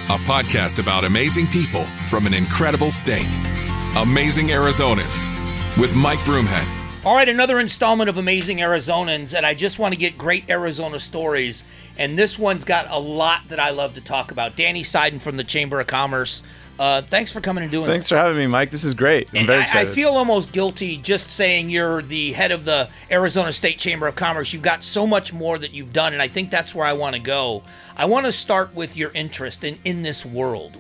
a podcast about amazing people from an incredible state. Amazing Arizonans with Mike Broomhead. All right, another installment of Amazing Arizonans, and I just want to get great Arizona stories, and this one's got a lot that I love to talk about. Danny Seiden from the Chamber of Commerce. Thanks for coming and doing this. Thanks for having me, Mike. This is great. I'm very excited. I feel almost guilty just saying you're the head of the Arizona State Chamber of Commerce. You've got so much more that you've done, and I think that's where I want to go. I want to start with your interest in this world.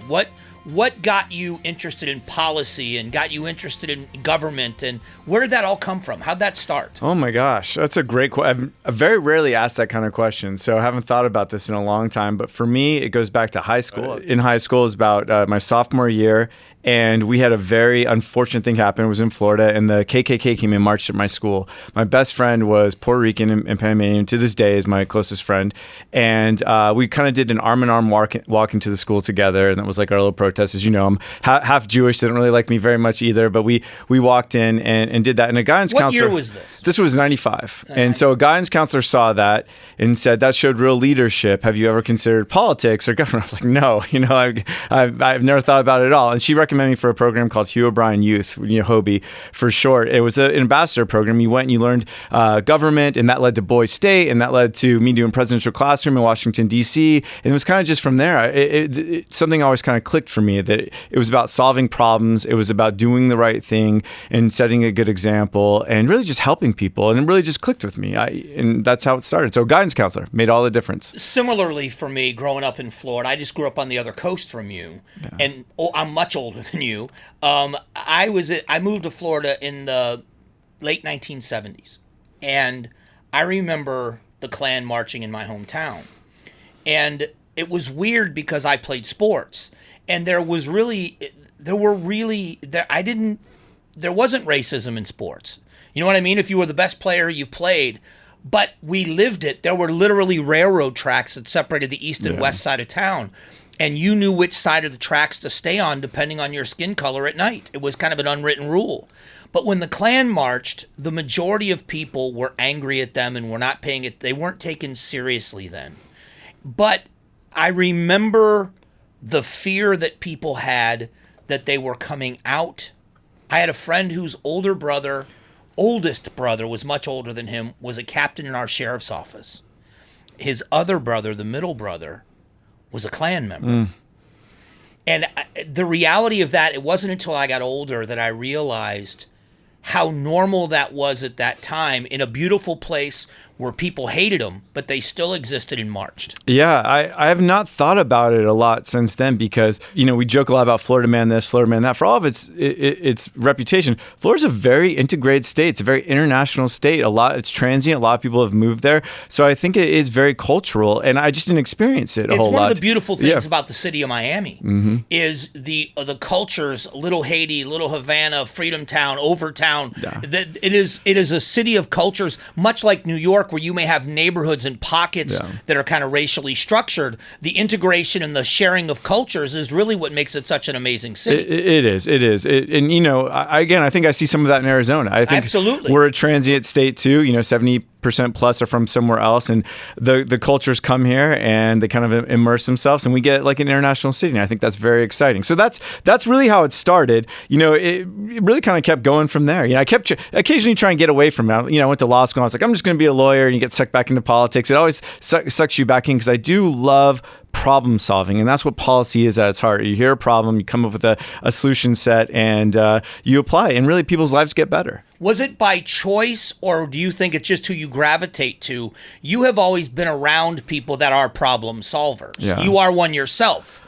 What got you interested in policy and got you interested in government, and where did that all come from? How'd that start? Oh my gosh, that's a great question. I've very rarely asked that kind of question, so I haven't thought about this in a long time. But for me, it goes back to high school. In high school, it was about my sophomore year, and we had a very unfortunate thing happen. It was in Florida, and the KKK came and marched at my school. My best friend was Puerto Rican and Panamanian. To this day, is my closest friend. And we kind of did an arm-in-arm walk into the school together, and that was like our little protest. As you know, I'm half Jewish. They don't really like me very much either, but we walked in and did that. And a guidance counselor... What year was this? This was 95. And so a guidance counselor saw that and said, that showed real leadership. Have you ever considered politics or government? I was like, no, I've never thought about it at all. And she recommended me for a program called Hugh O'Brien Youth, HOBY for short. It was an ambassador program. You went and you learned government, and that led to Boise State, and that led to me doing presidential classroom in Washington, D.C. And it was kind of just from there. Something always kind of clicked for me, that it was about solving problems. It was about doing the right thing and setting a good example and really just helping people. And it really just clicked with me. And that's how it started. So guidance counselor made all the difference. Similarly for me, growing up in Florida, I just grew up on the other coast from you. Yeah. And I'm much older than you. I moved to Florida in the late 1970s. And I remember the Klan marching in my hometown. And it was weird because I played sports. And there wasn't racism in sports. You know what I mean? If you were the best player, you played. But we lived it. There were literally railroad tracks that separated the east and west side of town. And you knew which side of the tracks to stay on depending on your skin color at night. It was kind of an unwritten rule. But when the Klan marched, the majority of people were angry at them and were not paying it. They weren't taken seriously then. But I remember the fear that people had that they were coming out. I had a friend whose oldest brother was much older than him, was a captain in our sheriff's office. His other brother, the middle brother, was a Klan member. And the reality of that, it wasn't until I got older that I realized how normal that was at that time in a beautiful place where people hated them, but they still existed and marched. Yeah, I have not thought about it a lot since then because, we joke a lot about Florida man this, Florida man that. For all of its reputation, Florida's a very integrated state. It's a very international state. It's transient. A lot of people have moved there. So I think it is very cultural, and I just didn't experience it a whole lot. It's one of the beautiful things about the city of Miami is the cultures, Little Haiti, Little Havana, Freedom Town, Overtown. Yeah. It is a city of cultures, much like New York, where you may have neighborhoods and pockets that are kind of racially structured. The integration and the sharing of cultures is really what makes it such an amazing city. It is. I think I see some of that in Arizona. I think absolutely we're a transient state too. 70% plus are from somewhere else, and the cultures come here and they kind of immerse themselves, and we get like an international city. And I think that's very exciting. So that's really how it started. It really kind of kept going from there. I kept occasionally trying to get away from it. I went to law school. I was like, I'm just going to be a lawyer, and you get sucked back into politics. It always sucks you back in because I do love problem solving, and that's what policy is at its heart. You hear a problem, you come up with a solution set, and you apply it, and really people's lives get better. Was it by choice, or do you think it's just who you gravitate to? You have always been around people that are problem solvers. Yeah. You are one yourself.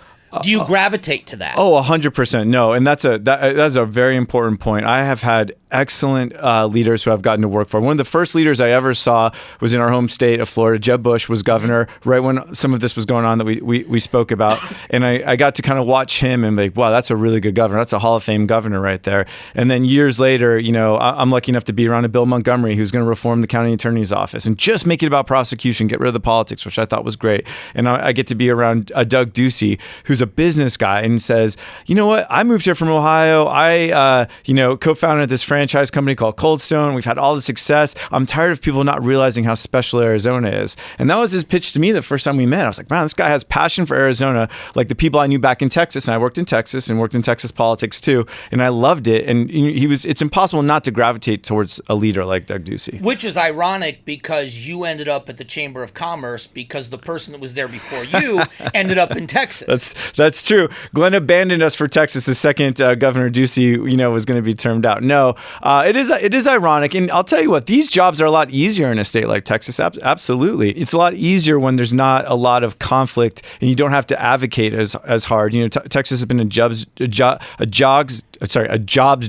Do you gravitate to that? Oh, 100%. No, and that's a very important point. I have had excellent leaders who I've gotten to work for. One of the first leaders I ever saw was in our home state of Florida. Jeb Bush was governor right when some of this was going on that we spoke about. And I got to kind of watch him and be like, wow, that's a really good governor. That's a Hall of Fame governor right there. And then years later, I'm lucky enough to be around a Bill Montgomery who's going to reform the county attorney's office and just make it about prosecution, get rid of the politics, which I thought was great. And I get to be around Doug Ducey, who's a business guy and says, you know what, I moved here from Ohio. I co-founded this franchise franchise company called Cold Stone. We've had all the success. I'm tired of people not realizing how special Arizona is. And that was his pitch to me the first time we met. I was like, man, this guy has passion for Arizona, like the people I knew back in Texas. And I worked in Texas and worked in Texas politics too. And I loved it. And it's impossible not to gravitate towards a leader like Doug Ducey. Which is ironic because you ended up at the Chamber of Commerce because the person that was there before you ended up in Texas. That's true. Glenn abandoned us for Texas the second Governor Ducey, was going to be termed out. No, it is ironic. And I'll tell you what, these jobs are a lot easier in a state like Texas. Absolutely. It's a lot easier when there's not a lot of conflict and you don't have to advocate as hard. Texas has been a jobs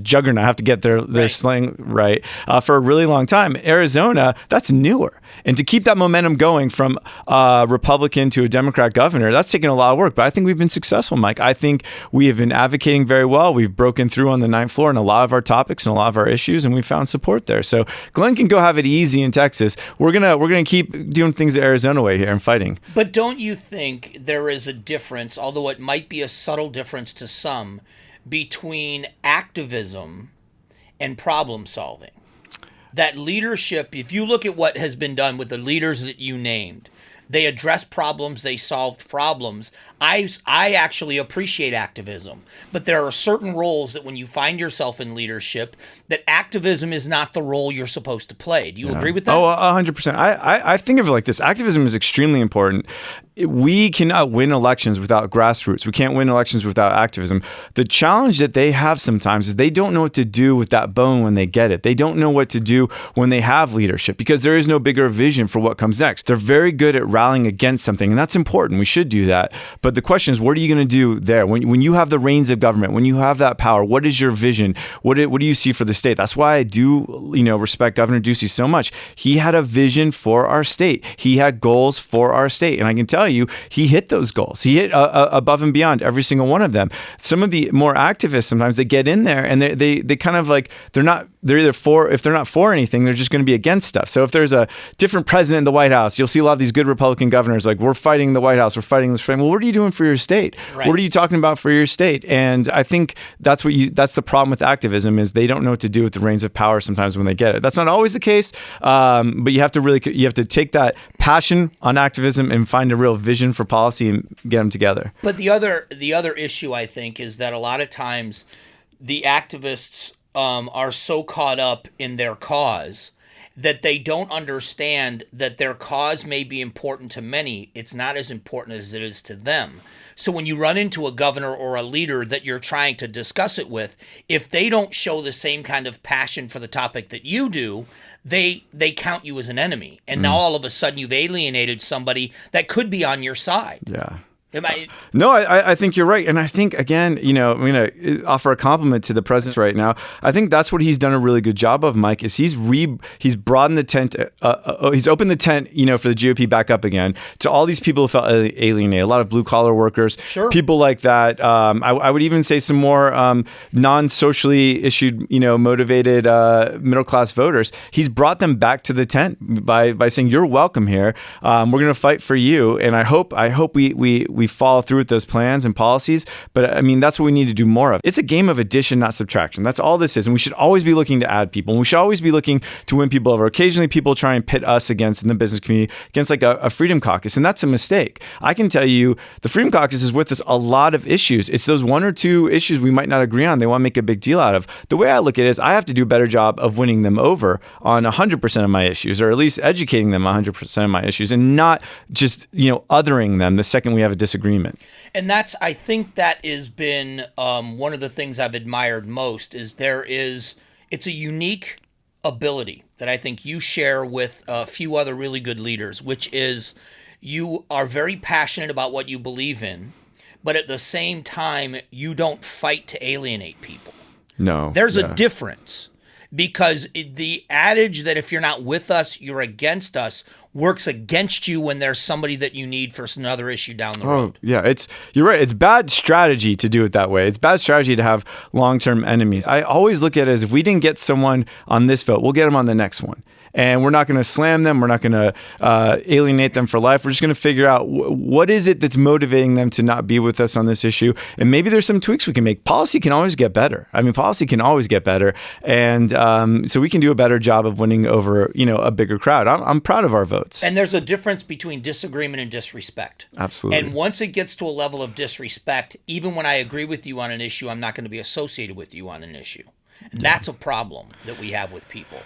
juggernaut. I have to get their slang right for a really long time. Arizona, that's newer. And to keep that momentum going from a Republican to a Democrat governor, that's taken a lot of work. But I think we've been successful, Mike. I think we have been advocating very well. We've broken through on the ninth floor in a lot of our topics and a lot of our issues, and we found support there. So Glenn can go have it easy in Texas. We're gonna keep doing things the Arizona way here and fighting. But don't you think there is a difference, although it might be a subtle difference to some, between activism and problem solving? That leadership, if you look at what has been done with the leaders that you named, they addressed problems, they solved problems. I actually appreciate activism, but there are certain roles that when you find yourself in leadership, that activism is not the role you're supposed to play. Do you agree with that? Oh, 100%. I think of it like this. Activism is extremely important. We cannot win elections without grassroots. We can't win elections without activism. The challenge that they have sometimes is they don't know what to do with that bone when they get it. They don't know what to do when they have leadership because there is no bigger vision for what comes next. They're very good at rallying against something, and that's important. We should do that. But the question is, what are you going to do there? When you have the reins of government, when you have that power, what is your vision? What do you see for the state? That's why I do respect Governor Ducey so much. He had a vision for our state. He had goals for our state. And I can tell you, he hit those goals. He hit above and beyond every single one of them. Some of the more activists, sometimes they get in there and they kind of like, they're either for, if they're not for anything, they're just going to be against stuff. So if there's a different president in the White House, you'll see a lot of these good Republican governors like, we're fighting the White House, we're fighting this frame. Well, what are you doing for your state? Right. What are you talking about for your state? And I think that's the problem with activism is they don't know what to do with the reins of power sometimes when they get it. That's not always the case, but you have to take that passion on activism and find a real vision for policy and get them together. But the other issue I think is that a lot of times the activists are so caught up in their cause that they don't understand that their cause may be important to many. It's not as important as it is to them. So when you run into a governor or a leader that you're trying to discuss it with, if they don't show the same kind of passion for the topic that you do, they count you as an enemy. And now all of a sudden you've alienated somebody that could be on your side. Yeah. No, I think you're right. And I think, again, I'm going to offer a compliment to the president right now. I think that's what he's done a really good job of, Mike, is he's broadened the tent. He's opened the tent, for the GOP back up again to all these people who felt alienated, a lot of blue collar workers, sure, people like that. I would even say some more non-socially issued, motivated middle class voters. He's brought them back to the tent by saying, you're welcome here. We're going to fight for you. And I hope we follow through with those plans and policies. But I mean, that's what we need to do more of. It's a game of addition, not subtraction. That's all this is. And we should always be looking to add people. And we should always be looking to win people over. Occasionally people try and pit us against, in the business community, against like a Freedom Caucus. And that's a mistake. I can tell you the Freedom Caucus is with us a lot of issues. It's those one or two issues we might not agree on. They want to make a big deal out of. The way I look at it is I have to do a better job of winning them over on 100% of my issues, or at least educating them 100% of my issues, and not just, othering them the second we have a disagreement. And I think that has been one of the things I've admired most is it's a unique ability that I think you share with a few other really good leaders, which is you are very passionate about what you believe in, but at the same time, you don't fight to alienate people. No. There's a difference. Because the adage that if you're not with us, you're against us works against you when there's somebody that you need for another issue down the road. Yeah, you're right. It's bad strategy to do it that way. It's bad strategy to have long-term enemies. I always look at it as if we didn't get someone on this vote, we'll get them on the next one. and we're not going to slam them. We're not going to alienate them for life. We're just going to figure out what is it that's motivating them to not be with us on this issue. And maybe there's some tweaks we can make. Policy can always get better. I mean, policy can always get better. And so we can do a better job of winning over, a bigger crowd. I'm proud of our votes. And there's a difference between disagreement and disrespect. Absolutely. And once it gets to a level of disrespect, even when I agree with you on an issue, I'm not going to be associated with you on an issue. And that's a problem that we have with people.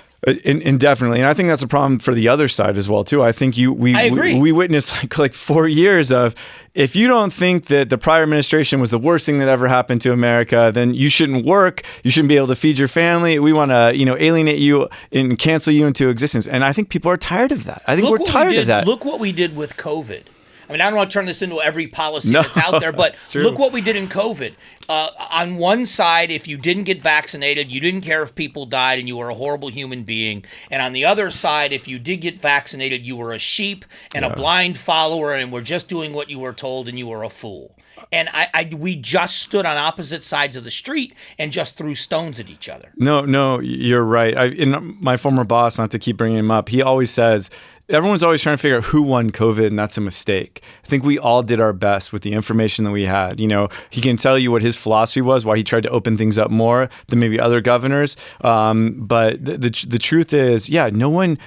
And definitely, and I think that's a problem for the other side as well too. I think we witnessed like 4 years of, if you don't think that the prior administration was the worst thing that ever happened to America, then you shouldn't work. You shouldn't be able to feed your family. We want to alienate you and cancel you into existence. And I think people are tired of that. I think we're tired of that. Look what we did with COVID. I mean, I don't want to turn this into every policy that's out there, but look what we did in COVID. On one side, if you didn't get vaccinated, you didn't care if people died and you were a horrible human being. And on the other side, if you did get vaccinated, you were a sheep and a blind follower and were just doing what you were told and you were a fool. And we just stood on opposite sides of the street and just threw stones at each other. No, you're right. My former boss, not to keep bringing him up, he always says, everyone's always trying to figure out who won COVID, and that's a mistake. I think we all did our best with the information that we had. He can tell you what his philosophy was, why he tried to open things up more than maybe other governors. But the truth is, no one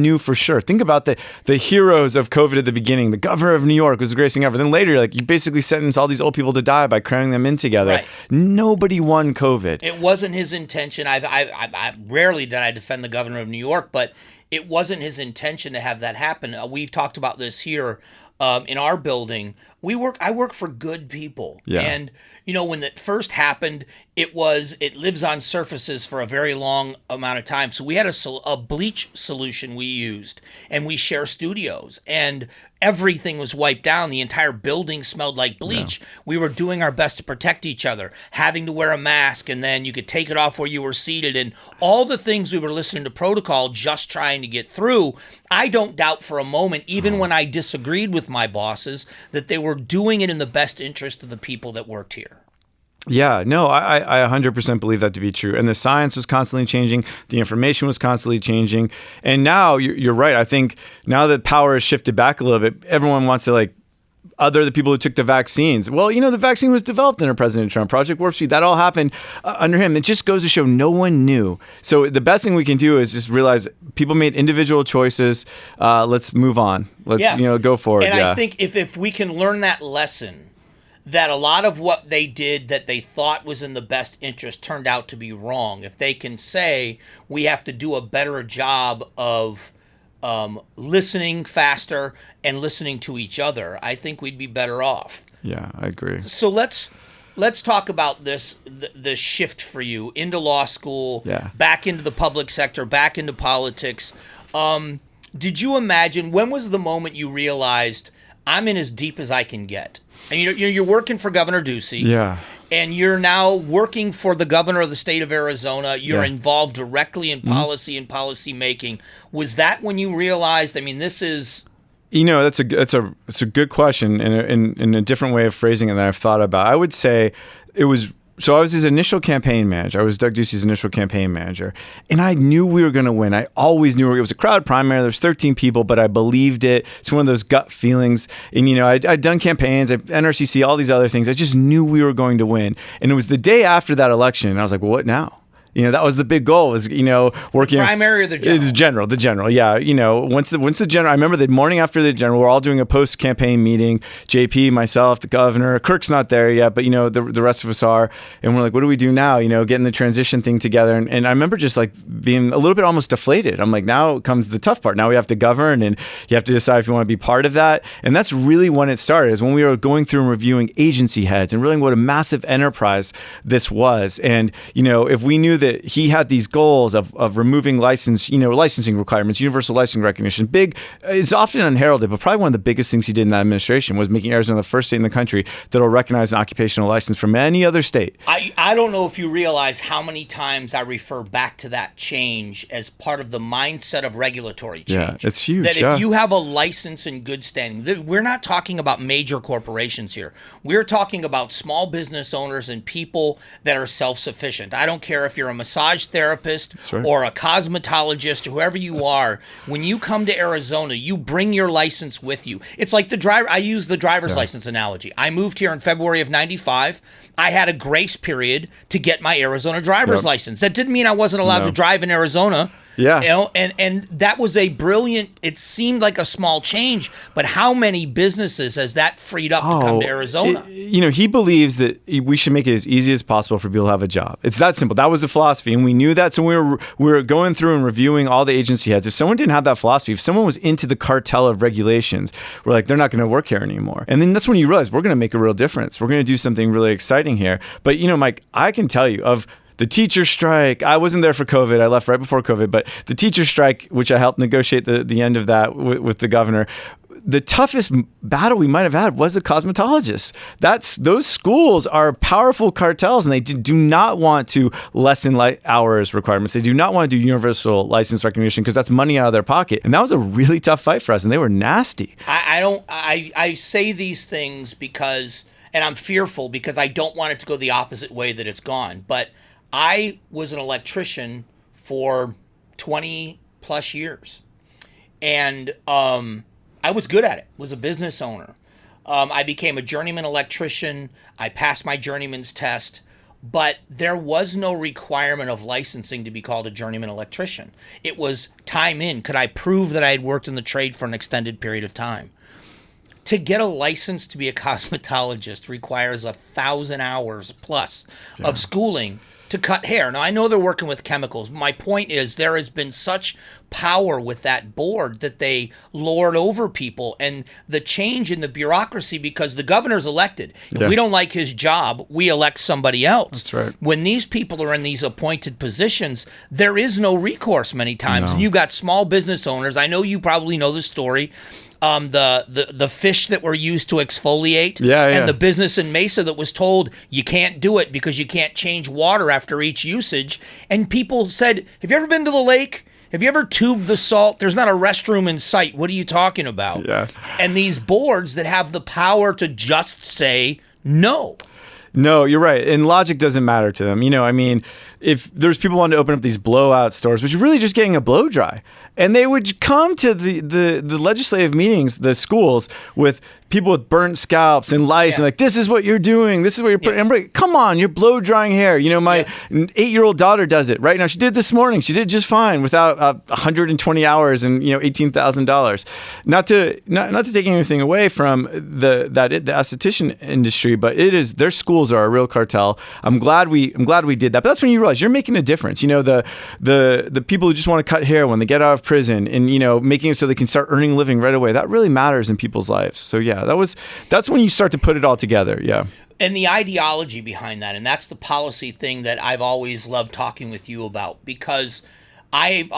knew for sure. Think about the heroes of COVID at the beginning. The governor of New York was the greatest thing ever. Then later, you basically sentenced all these old people to die by cramming them in together. Right. Nobody won COVID. It wasn't his intention. I rarely did I defend the governor of New York, but it wasn't his intention to have that happen. We've talked about this here in our building. I work for good people. Yeah. And, when it first happened, it lives on surfaces for a very long amount of time. So we had a bleach solution we used, and we share studios, and everything was wiped down. The entire building smelled like bleach. Yeah. We were doing our best to protect each other, having to wear a mask, and then you could take it off where you were seated, and all the things we were listening to protocol, just trying to get through. I don't doubt for a moment, even when I disagreed with my bosses, that they were doing it in the best interest of the people that worked here. Yeah, no, I 100% believe that to be true. And the science was constantly changing. The information was constantly changing. And now you're right. I think now that power has shifted back a little bit, everyone wants to other the people who took the vaccines. Well, the vaccine was developed under President Trump. Project Warp Speed, that all happened under him. It just goes to show no one knew. So the best thing we can do is just realize people made individual choices. Let's move on. Let's go forward. And I think if we can learn that lesson, that a lot of what they did that they thought was in the best interest turned out to be wrong. If they can say we have to do a better job of listening faster and listening to each other, I think we'd be better off. Yeah, I agree. So let's talk about the shift for you into law school, back into the public sector, back into politics. Did you imagine, when was the moment you realized I'm in as deep as I can get? And you're working for Governor Ducey. Yeah. And you're now working for the governor of the state of Arizona. You're involved directly in policy and policy making. Was that when you realized, this is... That's a good question, and in a different way of phrasing it that I've thought about. I would say it was... So I was his initial campaign manager. I was Doug Ducey's initial campaign manager. And I knew we were going to win. I always knew it was a crowd primary. There's 13 people, but I believed it. It's one of those gut feelings. And, I'd done campaigns, NRCC, all these other things. I just knew we were going to win. And it was the day after that election. And I was like, well, what now? That was the big goal, was, working. The primary or the general? The general. Yeah. Once the general, I remember the morning after the general, we're all doing a post-campaign meeting. JP, myself, the governor, Kirk's not there yet, but, the rest of us are. And we're like, what do we do now? Getting the transition thing together. And I remember just being a little bit almost deflated. I'm like, now comes the tough part. Now we have to govern, and you have to decide if you want to be part of that. And that's really when it started, is when we were going through and reviewing agency heads and really what a massive enterprise this was. And, if we knew that he had these goals of removing licensing requirements, universal licensing recognition. It's often unheralded, but probably one of the biggest things he did in that administration was making Arizona the first state in the country that will recognize an occupational license from any other state. I don't know if you realize how many times I refer back to that change as part of the mindset of regulatory change. Yeah, it's huge. That if you have a license in good standing, we're not talking about major corporations here. We're talking about small business owners and people that are self-sufficient. I don't care if you're a massage therapist or a cosmetologist or whoever you are, when you come to Arizona, you bring your license with you. It's like the driver. I use the driver's license analogy. I moved here in February of 95. I had a grace period to get my Arizona driver's license. That didn't mean I wasn't allowed to drive in Arizona. Yeah. You know, and that was a brilliant, it seemed like a small change, but how many businesses has that freed up to come to Arizona? He believes that we should make it as easy as possible for people to have a job. It's that simple. That was the philosophy, and we knew that. So we were going through and reviewing all the agency heads. If someone didn't have that philosophy, if someone was into the cartel of regulations, we're like, they're not going to work here anymore. And then that's when you realize we're going to make a real difference. We're going to do something really exciting here. But, Mike, I can tell you of the teacher strike. I wasn't there for COVID. I left right before COVID. But the teacher strike, which I helped negotiate the end of that with the governor, the toughest battle we might have had was the cosmetologists. Those schools are powerful cartels, and they do not want to lessen hours requirements. They do not want to do universal license recognition because that's money out of their pocket. And that was a really tough fight for us, and they were nasty. I say these things because, and I'm fearful because I don't want it to go the opposite way that it's gone. But I was an electrician for 20 plus years, and I was good at it. Was a business owner. I became a journeyman electrician. I passed my journeyman's test, but there was no requirement of licensing to be called a journeyman electrician. It was time in. Could I prove that I had worked in the trade for an extended period of time? To get a license to be a cosmetologist requires 1,000 hours plus of schooling to cut hair. Now, I know they're working with chemicals. My point is there has been such power with that board that they lord over people, and the change in the bureaucracy, because the governor's elected. If we don't like his job, we elect somebody else. That's right. When these people are in these appointed positions, there is no recourse many times. No. And you've got small business owners. I know you probably know the story. The fish that were used to exfoliate, and the business in Mesa that was told you can't do it because you can't change water after each usage. And people said, have you ever been to the lake? Have you ever tubed the salt? There's not a restroom in sight. What are you talking about? Yeah. And these boards that have the power to just say no. No, you're right. And logic doesn't matter to them. If there's people wanting to open up these blowout stores, which are really just getting a blow dry, and they would come to the legislative meetings, the schools, with people with burnt scalps and lice, and like, this is what you're doing. This is what you're putting. And like, come on, you're blow drying hair. My 8-year-old daughter does it right now. She did it this morning. She did just fine without 120 hours and $18,000. Not to take anything away from the esthetician industry, but their schools are a real cartel. I'm glad we did that. But that's when you realize you're making a difference. The people who just want to cut hair when they get out of prison, and making it so they can start earning a living right away. That really matters in people's lives. So that's when you start to put it all together. Yeah. And the ideology behind that, and that's the policy thing that I've always loved talking with you about, because I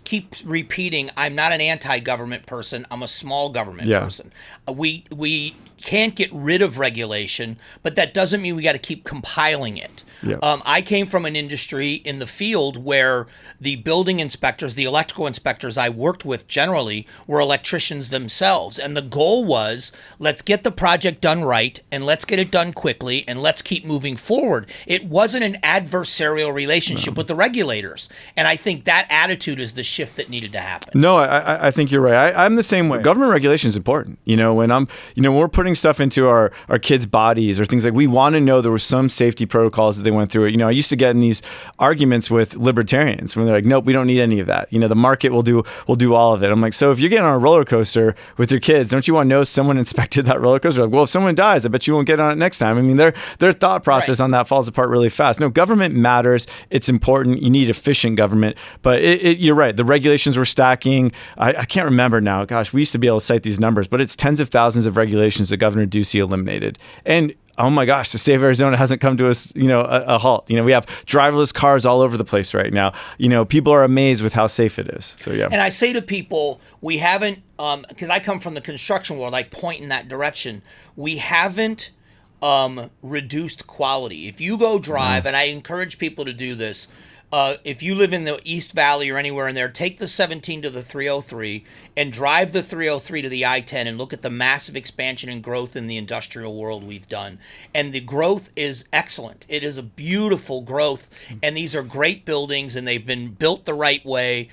keep repeating, I'm not an anti-government person. I'm a small government person. We can't get rid of regulation, but that doesn't mean we got to keep compiling it. Yeah. I came from an industry in the field where the building inspectors, the electrical inspectors I worked with generally were electricians themselves. And the goal was, let's get the project done right, and let's get it done quickly, and let's keep moving forward. It wasn't an adversarial relationship with the regulators. And I think that attitude is the shift that needed to happen. No, I think you're right. I'm the same way. Government regulation is important. When we're putting stuff into our kids' bodies or things, like, we want to know there were some safety protocols that they went through it. I used to get in these arguments with libertarians when they're like, nope, we don't need any of that. The market will do all of it. I'm like, so if you're getting on a roller coaster with your kids, don't you want to know someone inspected that roller coaster? Like, well, if someone dies, I bet you won't get on it next time. Their thought process on that falls apart really fast. No, government matters. It's important. You need efficient government. But you're right. The regulations were stacking. I can't remember now. Gosh, we used to be able to cite these numbers, but it's tens of thousands of regulations that Governor Ducey eliminated. And oh my gosh, the state of Arizona hasn't come to us, a halt. We have driverless cars all over the place right now. People are amazed with how safe it is. So yeah. And I say to people, we haven't, because I come from the construction world, I point in that direction. We haven't reduced quality. If you go drive, and I encourage people to do this, if you live in the East Valley or anywhere in there, take the 17 to the 303 and drive the 303 to the I-10 and look at the massive expansion and growth in the industrial world we've done. And the growth is excellent. It is a beautiful growth, and these are great buildings, and they've been built the right way.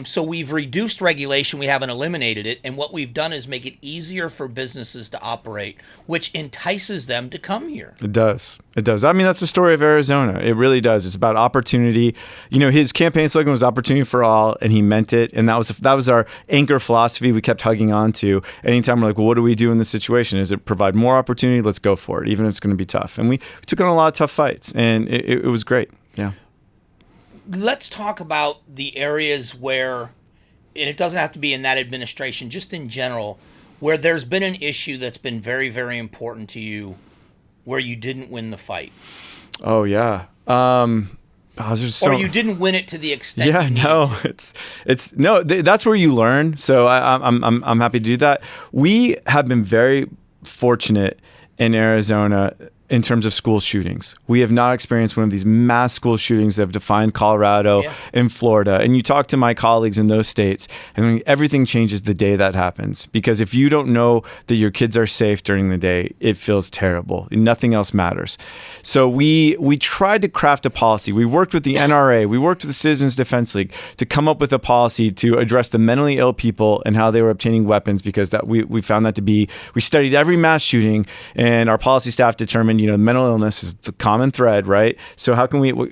So we've reduced regulation. We haven't eliminated it. And what we've done is make it easier for businesses to operate, which entices them to come here. It does. It does. I mean, that's the story of Arizona. It really does. It's about opportunity. You know, his campaign slogan was opportunity for all, and he meant it. And that was our anchor philosophy we kept hugging on to. Anytime we're like, well, what do we do in this situation? Is it provide more opportunity? Let's go for it, even if it's going to be tough. And we took on a lot of tough fights, and it was great. Yeah. Let's talk about the areas where, and it doesn't have to be in that administration, just in general, where there's been an issue that's been very, very important to you, where you didn't win the fight. Oh, yeah. Or you didn't win it to the extent. Yeah, you no, it's no. That's where you learn. So I'm happy to do that. We have been very fortunate in Arizona in terms of school shootings. We have not experienced one of these mass school shootings that have defined Colorado and Florida. And you talk to my colleagues in those states, and everything changes the day that happens. Because if you don't know that your kids are safe during the day, it feels terrible. Nothing else matters. So we tried to craft a policy. We worked with the NRA, we worked with the Citizens Defense League to come up with a policy to address the mentally ill people and how they were obtaining weapons, because that we found that to be, we studied every mass shooting, and our policy staff determined, you know, mental illness is the common thread, right? So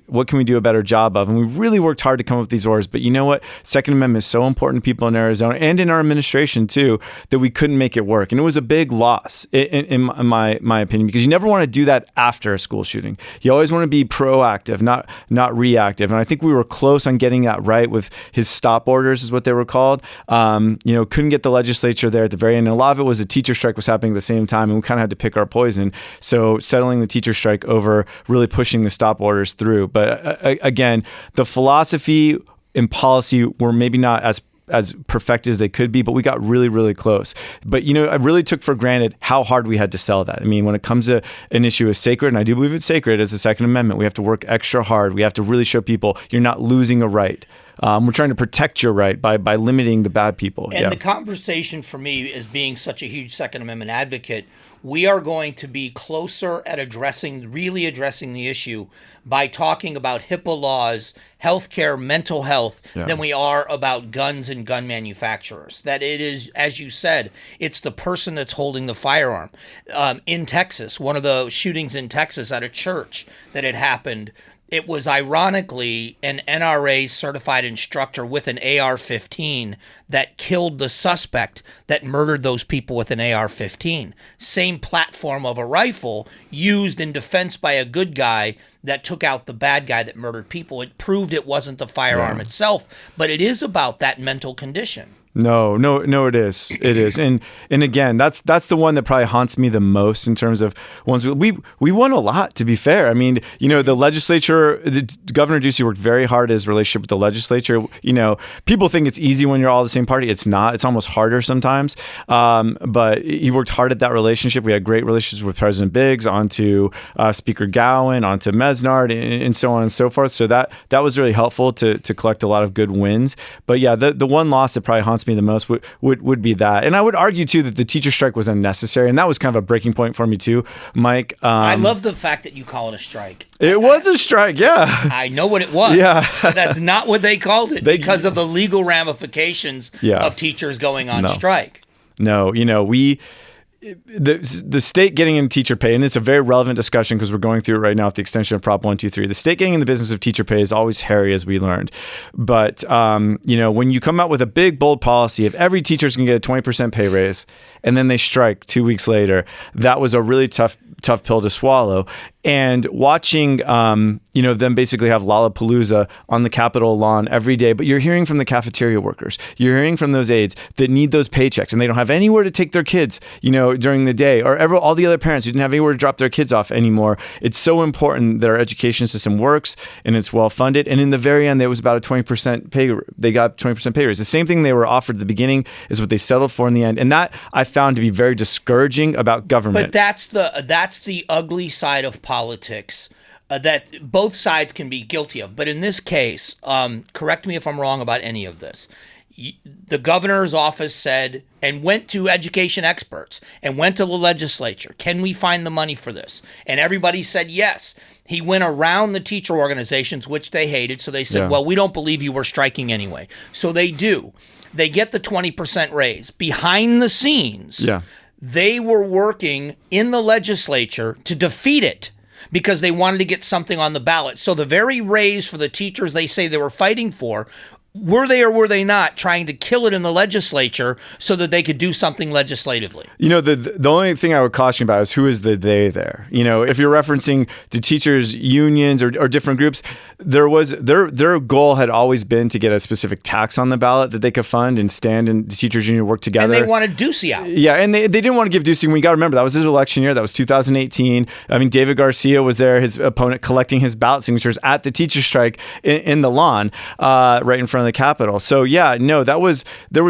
what can we do a better job of? And we really worked hard to come up with these orders. But you know what? Second Amendment is so important to people in Arizona and in our administration too, that we couldn't make it work. And it was a big loss in my opinion, because you never want to do that after a school shooting. You always want to be proactive, not reactive. And I think we were close on getting that right with his stop orders, is what they were called. Couldn't get the legislature there at the very end. And a lot of it was a teacher strike was happening at the same time, and we kind of had to pick our poison. So settling the teacher strike over really pushing the stop orders through. But again, the philosophy and policy were maybe not as perfected as they could be, but we got really, really close. But, you know, I really took for granted how hard we had to sell that. I mean, when it comes to an issue as sacred, and I do believe it's sacred as the Second Amendment, we have to work extra hard. We have to really show people you're not losing a right. We're trying to protect your right by limiting the bad people. And the conversation for me, as being such a huge Second Amendment advocate, we are going to be closer at really addressing the issue by talking about HIPAA laws, healthcare, mental health, than we are about guns and gun manufacturers. That it is, as you said, it's the person that's holding the firearm. In Texas, one of the shootings in Texas at a church that had happened, it was ironically an NRA certified instructor with an AR-15 that killed the suspect that murdered those people with an AR-15. Same platform of a rifle used in defense by a good guy that took out the bad guy that murdered people. It proved it wasn't the firearm itself, but it is about that mental condition. No, it is. It is. And again, that's the one that probably haunts me the most in terms of ones we won a lot, to be fair. I mean, you know, the legislature, Governor Ducey worked very hard at his relationship with the legislature. You know, people think it's easy when you're all the same party. It's not. It's almost harder sometimes. But he worked hard at that relationship. We had great relationships with President Biggs, onto Speaker Gowan, onto Mesnard, and so on and so forth. So that was really helpful to collect a lot of good wins. But yeah, the one loss that probably haunts me the most would be that. And I would argue too that the teacher strike was unnecessary, and that was kind of a breaking point for me too, Mike. I love the fact that you call it a strike. It was a strike, yeah. I know what it was. Yeah. But that's not what they called it, because of the legal ramifications of teachers going on strike. No, you know, the state getting into teacher pay, and it's a very relevant discussion because we're going through it right now with the extension of Prop 123. The state getting in the business of teacher pay is always hairy, as we learned. But, you know, when you come out with a big, bold policy of every teacher's going to get a 20% pay raise, and then they strike 2 weeks later, that was a really tough pill to swallow. And watching, them basically have Lollapalooza on the Capitol lawn every day. But you're hearing from the cafeteria workers. You're hearing from those aides that need those paychecks, and they don't have anywhere to take their kids, you know, during the day, or all the other parents who didn't have anywhere to drop their kids off anymore. It's so important that our education system works and it's well funded. And in the very end, there was about a 20% pay. They got 20% pay raise. The same thing they were offered at the beginning is what they settled for in the end. And that I found to be very discouraging about government. But that's the ugly side of politics. that both sides can be guilty of. But in this case, correct me if I'm wrong about any of this. The governor's office said and went to education experts and went to the legislature. Can we find the money for this? And everybody said yes. He went around the teacher organizations, which they hated. So they said, well, we don't believe you were striking anyway. So they do. They get the 20% raise. Behind the scenes, they were working in the legislature to defeat it because they wanted to get something on the ballot. So the very raise for the teachers they say they were fighting for, were they or were they not trying to kill it in the legislature so that they could do something legislatively? You know, the only thing I would caution about is who is the they there. You know, if you're referencing to teachers' unions or different groups, their goal had always been to get a specific tax on the ballot that they could fund and stand and the teachers' union work together. And they wanted Ducey out. Yeah, and they didn't want to give Ducey. We got to remember, that was his election year. That was 2018. I mean, David Garcia was there, his opponent, collecting his ballot signatures at the teacher strike in the lawn right in front of the Capitol. So yeah, no, there was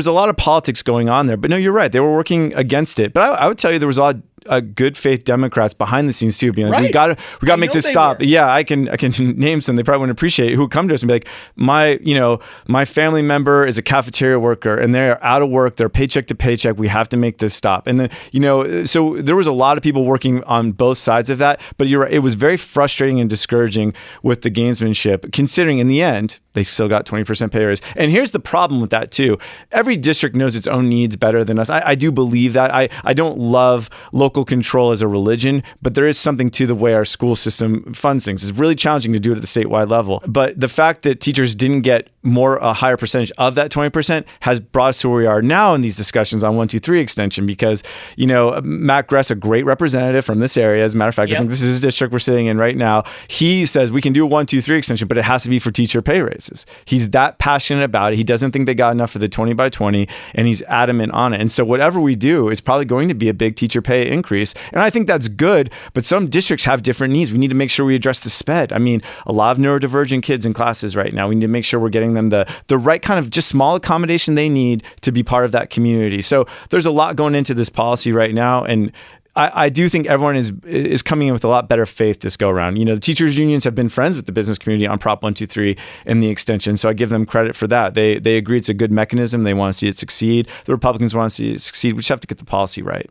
a lot of politics going on there. But no, you're right. They were working against it. But I would tell you there was a lot of good faith Democrats behind the scenes too, being like, we got to make this stop. Yeah, I can name some. They probably wouldn't appreciate it, who would come to us and be like, my family member is a cafeteria worker and they're out of work, they're paycheck to paycheck. We have to make this stop. And then, so there was a lot of people working on both sides of that. But you're right, it was very frustrating and discouraging with the gamesmanship, considering in the end they still got 20% pay raise. And here's the problem with that too. Every district knows its own needs better than us. I do believe that. I don't love local control as a religion, but there is something to the way our school system funds things. It's really challenging to do it at the statewide level. But the fact that teachers didn't get a higher percentage of that 20% has brought us to where we are now in these discussions on 1-2-3 extension, because, Matt Gress, a great representative from this area, as a matter of fact, I think this is his district we're sitting in right now. He says we can do a 1-2-3 extension, but it has to be for teacher pay raises. He's that passionate about it. He doesn't think they got enough for the 20 by 20, and he's adamant on it. And so whatever we do is probably going to be a big teacher pay increase. And I think that's good, but some districts have different needs. We need to make sure we address the SPED. I mean, a lot of neurodivergent kids in classes right now. We need to make sure we're getting them the right kind of just small accommodation they need to be part of that community. So there's a lot going into this policy right now. And I do think everyone is coming in with a lot better faith this go around. The teachers unions have been friends with the business community on Prop 123 and the extension. So I give them credit for that. They agree it's a good mechanism. They want to see it succeed. The Republicans want to see it succeed. We just have to get the policy right.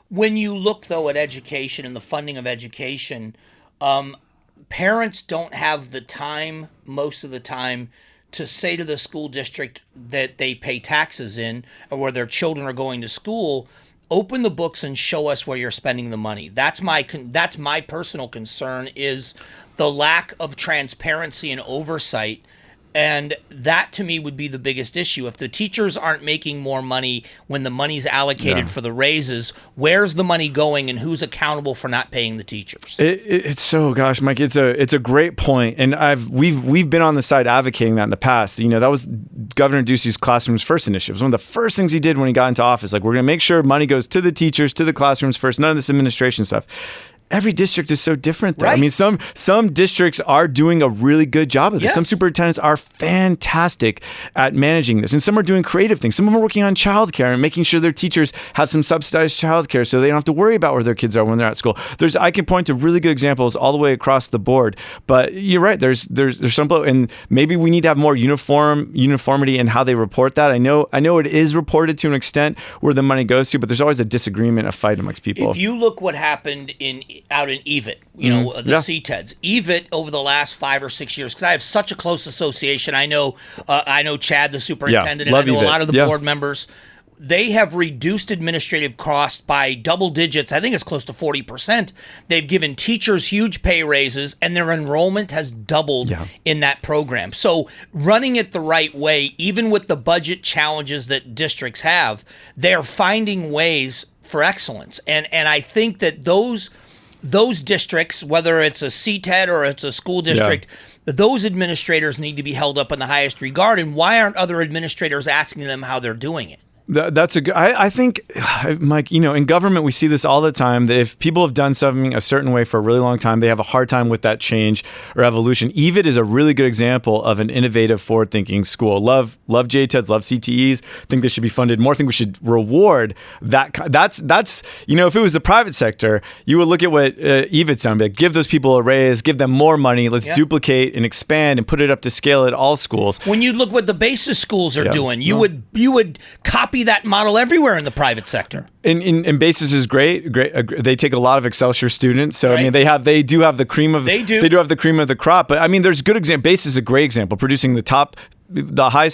When you look, though, at education and the funding of education, parents don't have the time, most of the time, to say to the school district that they pay taxes in or where their children are going to school, open the books and show us where you're spending the money. That's my personal concern, is the lack of transparency and oversight. And that, to me, would be the biggest issue. If the teachers aren't making more money when the money's allocated for the raises, where's the money going and who's accountable for not paying the teachers? It's so, gosh, Mike, it's a great point. And we've been on the side advocating that in the past. That was Governor Ducey's Classrooms First initiative. It was one of the first things he did when he got into office. Like, we're going to make sure money goes to the teachers, to the classrooms first, none of this administration stuff. Every district is so different, though. Right. I mean, some districts are doing a really good job of this. Yes. Some superintendents are fantastic at managing this, and some are doing creative things. Some of them are working on childcare and making sure their teachers have some subsidized childcare so they don't have to worry about where their kids are when they're at school. I can point to really good examples all the way across the board. But you're right. There's some blow, and maybe we need to have more uniformity in how they report that. I know it is reported to an extent where the money goes to, but there's always a disagreement, a fight amongst people. If you look what happened out in EVIT, the CTEDs. EVIT over the last 5 or 6 years, because I have such a close association. I know Chad, the superintendent, and I know a lot of the board members. They have reduced administrative costs by double digits. I think it's close to 40%. They've given teachers huge pay raises, and their enrollment has doubled in that program. So running it the right way, even with the budget challenges that districts have, they're finding ways for excellence. And I think that those districts, whether it's a CTED or it's a school district, those administrators need to be held up in the highest regard. And why aren't other administrators asking them how they're doing it? That's a good. I think, Mike, in government we see this all the time. That if people have done something a certain way for a really long time, they have a hard time with that change or evolution. EVIT is a really good example of an innovative, forward-thinking school. Love JTEDs, love CTEs. Think they should be funded more. Think we should reward that. That's if it was the private sector, you would look at what EVIT's done. Like, give those people a raise, give them more money. Let's duplicate and expand and put it up to scale at all schools. When you look what the basis schools are doing, you would copy that model everywhere in the private sector. And Basis is great. They take a lot of Excelsior students, so right. They do have the cream of the cream of the crop. But there's good example. Basis is a great example, producing the high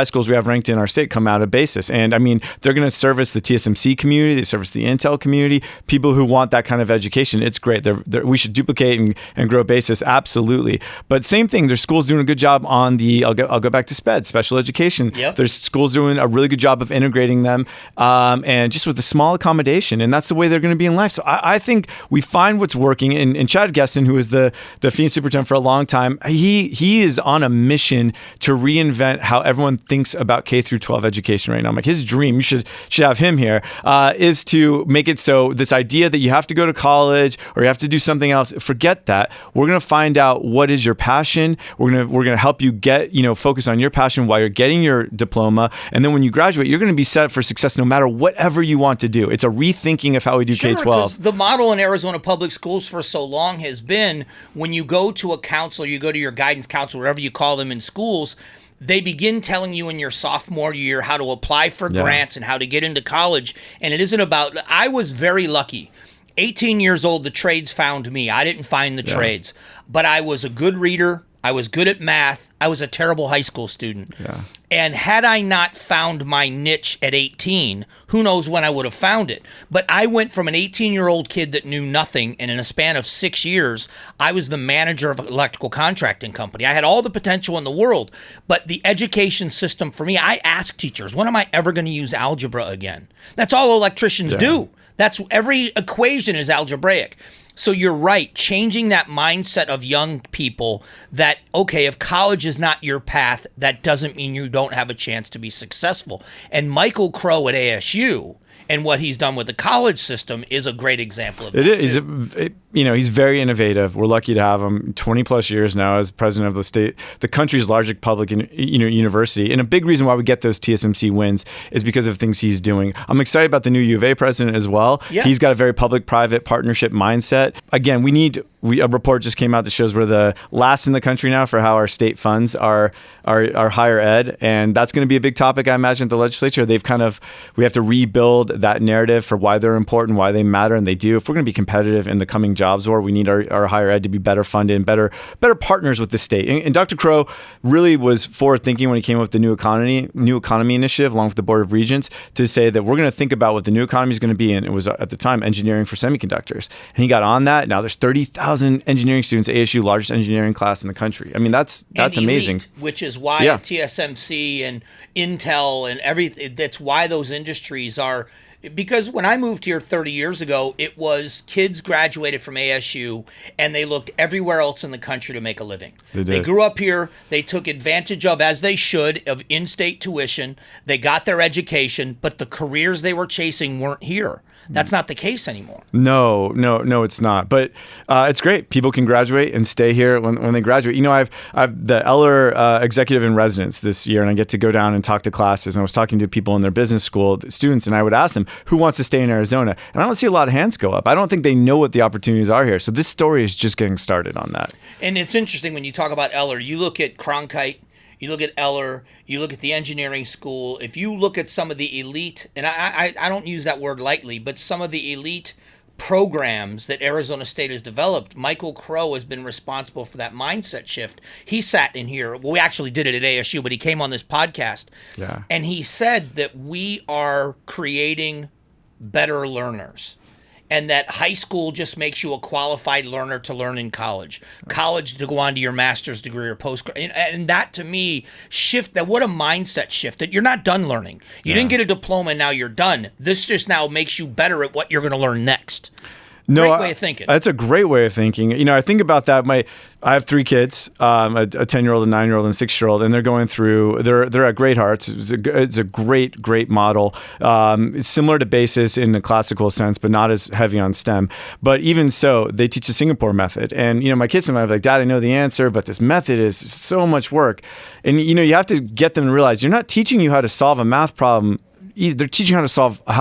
schools we have ranked in our state come out of Basis, and they're going to service the TSMC community, they service the Intel community, people who want that kind of education. It's great. We should duplicate and grow Basis, absolutely. But same thing, there's schools doing a good job on the. I'll go back to SPED, special education. Yep. There's schools doing a really good job of integrating them, and just with a small accommodation, and that's the way they're going to be in life. So I think we find what's working. And Chad Gesson, who is the Phoenix superintendent for a long time, he is on a mission to reinvent how everyone thinks about K through 12 education right now. Like, his dream, you should have him here, is to make it so this idea that you have to go to college or you have to do something else, forget that. We're going to find out what is your passion. We're going to help you get, focus on your passion while you're getting your diploma. And then when you graduate, you're going to be set up for success no matter whatever you want to do. It's a rethinking of how we do K-12. The model in Arizona public schools for so long has been, when you go to a counselor, you go to your guidance counselor, whatever you call them in schools, they begin telling you in your sophomore year how to apply for grants and how to get into college. And it isn't about, I was very lucky. 18 years old, the trades found me. I didn't find the trades, but I was a good reader. I was good at math. I was a terrible high school student. Yeah. And had I not found my niche at 18, who knows when I would have found it. But I went from an 18-year-old kid that knew nothing, and in a span of 6 years, I was the manager of an electrical contracting company. I had all the potential in the world. But the education system for me, I ask teachers, when am I ever going to use algebra again? That's all electricians do. That's every equation is algebraic. So you're right, changing that mindset of young people that, okay, if college is not your path, that doesn't mean you don't have a chance to be successful. And Michael Crow at ASU and what he's done with the college system is a great example of that. It is. He's very innovative. We're lucky to have him 20 plus years now as president of the country's largest public university. And a big reason why we get those TSMC wins is because of things he's doing. I'm excited about the new U of A president as well. Yeah. He's got a very public-private partnership mindset. Again, a report just came out that shows we're the last in the country now for how our state funds our higher ed, and that's going to be a big topic, I imagine, at the legislature. We have to rebuild that narrative for why they're important, why they matter, and they do. If we're going to be competitive in the coming jobs war, we need our higher ed to be better funded and better partners with the state. And Dr. Crow really was forward thinking when he came up with the new economy initiative, along with the Board of Regents, to say that we're going to think about what the new economy is going to be. And it was at the time engineering for semiconductors, and he got on that. Now there's 30,000 engineering students, ASU, largest engineering class in the country. That's amazing. Elite, which is why TSMC and Intel and everything. That's why those industries are. Because when I moved here 30 years ago, it was kids graduated from ASU and they looked everywhere else in the country to make a living. They grew up here. They took advantage of, as they should, of in-state tuition. They got their education, but the careers they were chasing weren't here. That's not the case anymore. No, it's not. But it's great. People can graduate and stay here when they graduate. I've the Eller executive in residence this year, and I get to go down and talk to classes. And I was talking to people in their business school students, and I would ask them, who wants to stay in Arizona? And I don't see a lot of hands go up. I don't think they know what the opportunities are here. So this story is just getting started on that. And it's interesting when you talk about Eller, you look at Cronkite, you look at Eller, you look at the engineering school. If you look at some of the elite, and I don't use that word lightly, but some of the elite programs that Arizona State has developed, Michael Crow has been responsible for that mindset shift. He sat in here. Well, we actually did it at ASU, but he came on this podcast. Yeah. And he said that we are creating better learners. And that high school just makes you a qualified learner to learn in college. College to go on to your master's degree or postgrad. And that, to me, what a mindset shift. That you're not done learning. You didn't get a diploma and now you're done. This just now makes you better at what you're going to learn next. Great way of thinking. That's a great way of thinking. You know, I think about that. I have 3 kids, a 10-year-old, a 9-year-old, and a 6-year-old, and they're going through. They're at Great Hearts. It's a great model. It's similar to BASIS in the classical sense, but not as heavy on STEM. But even so, they teach the Singapore method. And you know, my kids sometimes are like, "Dad, I know the answer, but this method is so much work." And you know, you have to get them to realize you're not teaching you how to solve a math problem. They're teaching how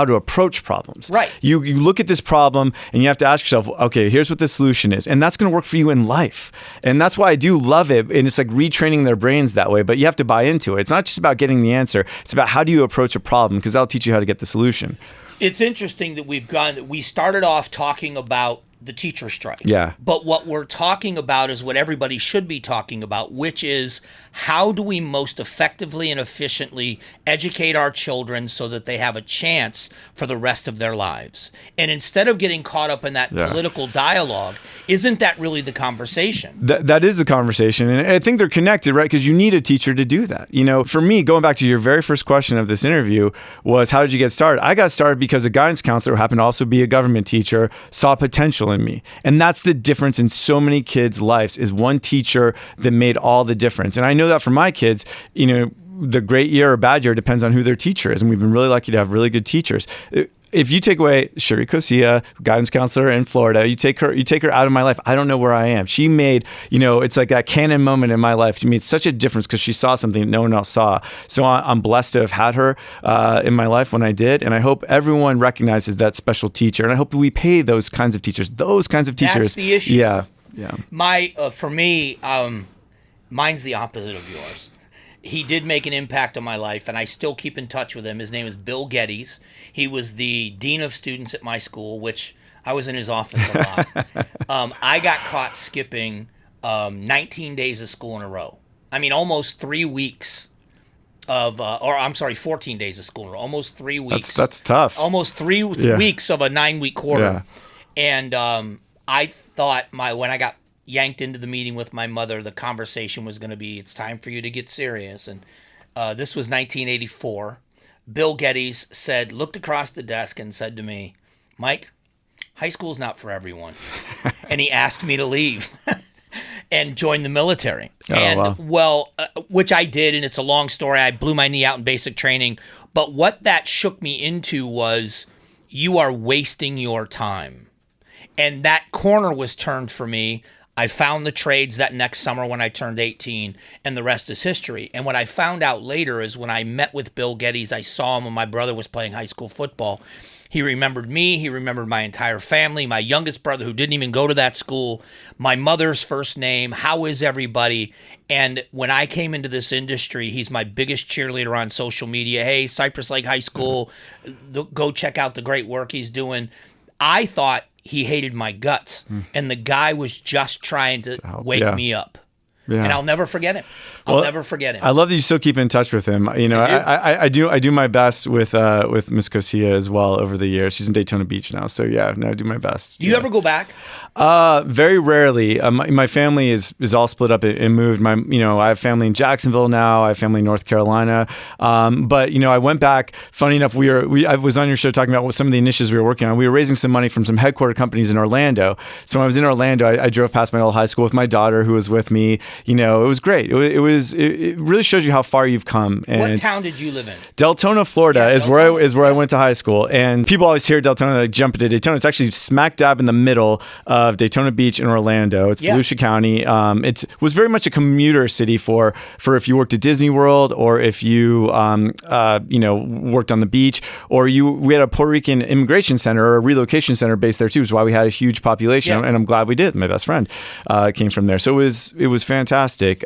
to approach problems. Right. You look at this problem and you have to ask yourself, okay, here's what the solution is. And that's going to work for you in life. And that's why I do love it. And it's like retraining their brains that way, but you have to buy into it. It's not just about getting the answer. It's about how do you approach a problem, because that'll teach you how to get the solution. It's interesting that we started off talking about the teacher strike. Yeah. But what we're talking about is what everybody should be talking about, which is how do we most effectively and efficiently educate our children so that they have a chance for the rest of their lives? And instead of getting caught up in that political dialogue, isn't that really the conversation? That is the conversation. And I think they're connected, right? Because you need a teacher to do that. You know, for me, going back to your very first question of this interview was, how did you get started? I got started because a guidance counselor who happened to also be a government teacher saw potential in me. And that's the difference in so many kids' lives, is one teacher that made all the difference. And I know that for my kids, you know, the great year or bad year depends on who their teacher is. And we've been really lucky to have really good teachers. If you take away Sherry Cosia, guidance counselor in Florida, you take her out of my life, I don't know where I am. She made, you know, it's like that canon moment in my life. She made such a difference because she saw something that no one else saw. So I'm blessed to have had her in my life when I did. And I hope everyone recognizes that special teacher. And I hope we pay those kinds of teachers. That's the issue. Yeah. For me, mine's the opposite of yours. He did make an impact on my life, and I still keep in touch with him. His name is Bill Geddes. He was the dean of students at my school, which I was in his office a lot. I got caught skipping 19 days of school in a row. I mean, almost 3 weeks of, 14 days of school in a row. Almost 3 weeks. That's tough. Almost 3 weeks of a 9-week quarter. Yeah. And I thought when I got yanked into the meeting with my mother, the conversation was going to be, it's time for you to get serious. And this was 1984. Bill Geddes looked across the desk and said to me, "Mike, high school's not for everyone." And he asked me to leave and join the military. Which I did, and it's a long story. I blew my knee out in basic training. But what that shook me into was, you are wasting your time. And that corner was turned for me. I found the trades that next summer when I turned 18, and the rest is history. And what I found out later is when I met with Bill Geddes, I saw him when my brother was playing high school football. He remembered me. He remembered my entire family, my youngest brother who didn't even go to that school, my mother's first name, how is everybody? And when I came into this industry, he's my biggest cheerleader on social media. Hey, Cypress Lake High School, go check out the great work he's doing. I thought he hated my guts, and the guy was just trying to wake me up. Yeah. And I'll never forget him. I'll never forget him. I love that you still keep in touch with him. You know, I do my best with Miss Cosia as well over the years. She's in Daytona Beach now, so I do my best. Do you ever go back? Very rarely. My family is all split up and moved. I have family in Jacksonville now. I have family in North Carolina. But I went back. Funny enough, I was on your show talking about some of the initiatives we were working on. We were raising some money from some headquarter companies in Orlando. So when I was in Orlando, I drove past my old high school with my daughter who was with me. It was great. It really shows you how far you've come. And what town did you live in? Deltona, Florida is where I went to high school. And people always hear Deltona, they jump into Daytona. It's actually smack dab in the middle of Daytona Beach and Orlando. It's Volusia County. It was very much a commuter city for if you worked at Disney World, or if you worked on the beach, or we had a Puerto Rican immigration center or a relocation center based there too, which is why we had a huge population. And I'm glad we did. My best friend came from there. So it was fantastic.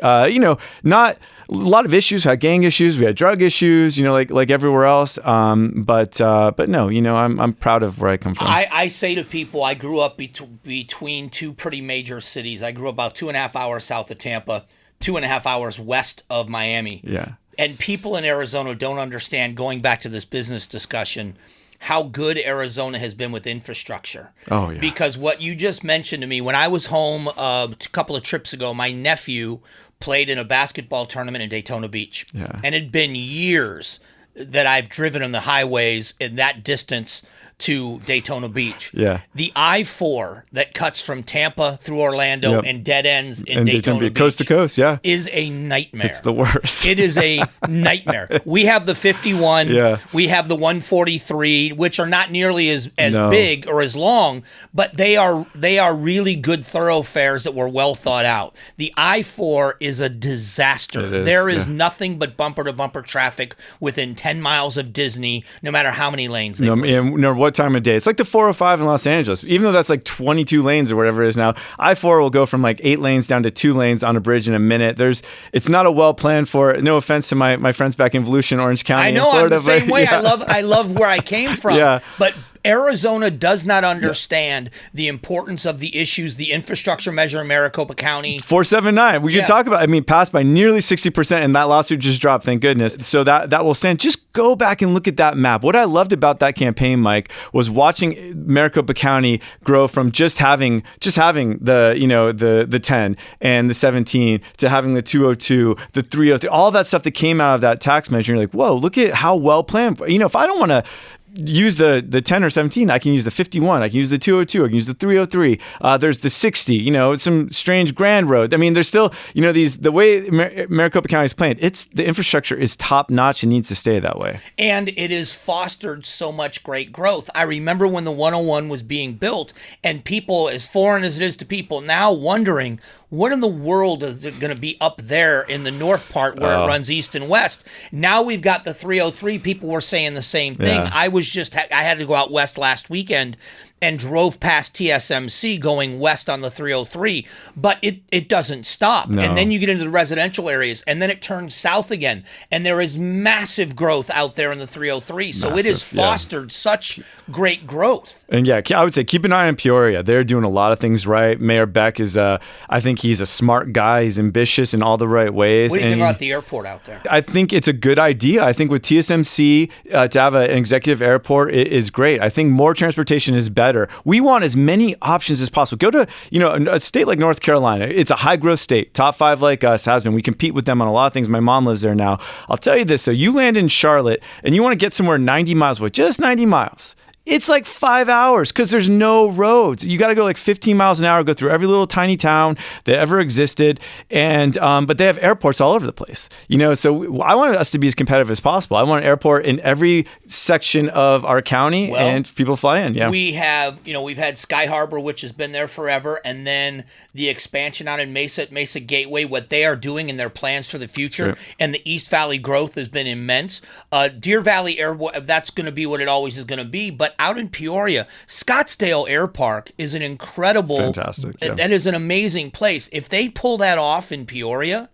Not a lot of issues. We had gang issues. We had drug issues. Like everywhere else. But no. I'm proud of where I come from. I say to people, I grew up between two pretty major cities. I grew up about 2.5 hours south of Tampa, 2.5 hours west of Miami. Yeah. And people in Arizona don't understand, going back to this business discussion, how good Arizona has been with infrastructure. Oh, yeah. Because what you just mentioned to me, when I was home a couple of trips ago, my nephew played in a basketball tournament in Daytona Beach. Yeah. And it'd been years that I've driven on the highways in that distance to Daytona Beach. Yeah. The I-4 that cuts from Tampa through Orlando and dead ends in Daytona Beach, coast to coast, is a nightmare. It's the worst. It is a nightmare. We have the 51, we have the 143, which are not nearly as big or as long, but they are really good thoroughfares that were well thought out. The I-4 is a disaster. There is nothing but bumper-to-bumper traffic within 10 miles of Disney, no matter how many lanes they put. No, what time of day. It's like the 405 in Los Angeles. Even though that's like 22 lanes or whatever it is now, I-4 will go from like 8 lanes down to 2 lanes on a bridge in a minute. It's not a well planned for. No offense to my friends back in Volusia, Orange County, I know, in Florida, I'm the same way. I love where I came from. But Arizona does not understand the importance of the issues, the infrastructure measure in Maricopa County. 479. We could talk about, passed by nearly 60%, and that lawsuit just dropped, thank goodness. So that will stand. Just go back and look at that map. What I loved about that campaign, Mike, was watching Maricopa County grow from just having the 10 and the 17 to having the 202, the 303, all that stuff that came out of that tax measure. You're like, whoa, look at how well planned. If I don't want to use the 10 or 17, I can use the 51, I can use the 202, I can use the 303. There's the 60, some strange grand road. There's still, the way Maricopa County is planned, the infrastructure is top notch and needs to stay that way. And it has fostered so much great growth. I remember when the 101 was being built and people, as foreign as it is to people, now wondering, what in the world is it going to be up there in the north part where it runs east and west? Now we've got the 303. People were saying the same thing. I had to go out west last weekend and drove past TSMC going west on the 303, but it doesn't stop. No. And then you get into the residential areas, and then it turns south again, and there is massive growth out there in the 303. So it has fostered such great growth. And I would say keep an eye on Peoria. They're doing a lot of things right. Mayor Beck is, I think he's a smart guy. He's ambitious in all the right ways. What do you think about the airport out there? I think it's a good idea. I think with TSMC, to have an executive airport is great. I think more transportation is better. We want as many options as possible. Go to, a state like North Carolina. It's a high growth state. Top 5 like us has been. We compete with them on a lot of things. My mom lives there now. I'll tell you this. So you land in Charlotte and you want to get somewhere 90 miles away, just 90 miles. It's like 5 hours because there's no roads. You got to go like 15 miles an hour, go through every little tiny town that ever existed. And but they have airports all over the place. So I want us to be as competitive as possible. I want an airport in every section of our county and people fly in. Yeah. We have, we've had Sky Harbor, which has been there forever. And then the expansion out in Mesa Gateway, what they are doing in their plans for the future. And the East Valley growth has been immense. Deer Valley Airport, that's going to be what it always is going to be. But out in Peoria, Scottsdale Air Park is an incredible, fantastic. Yeah. That is an amazing place. If they pull that off in Peoria,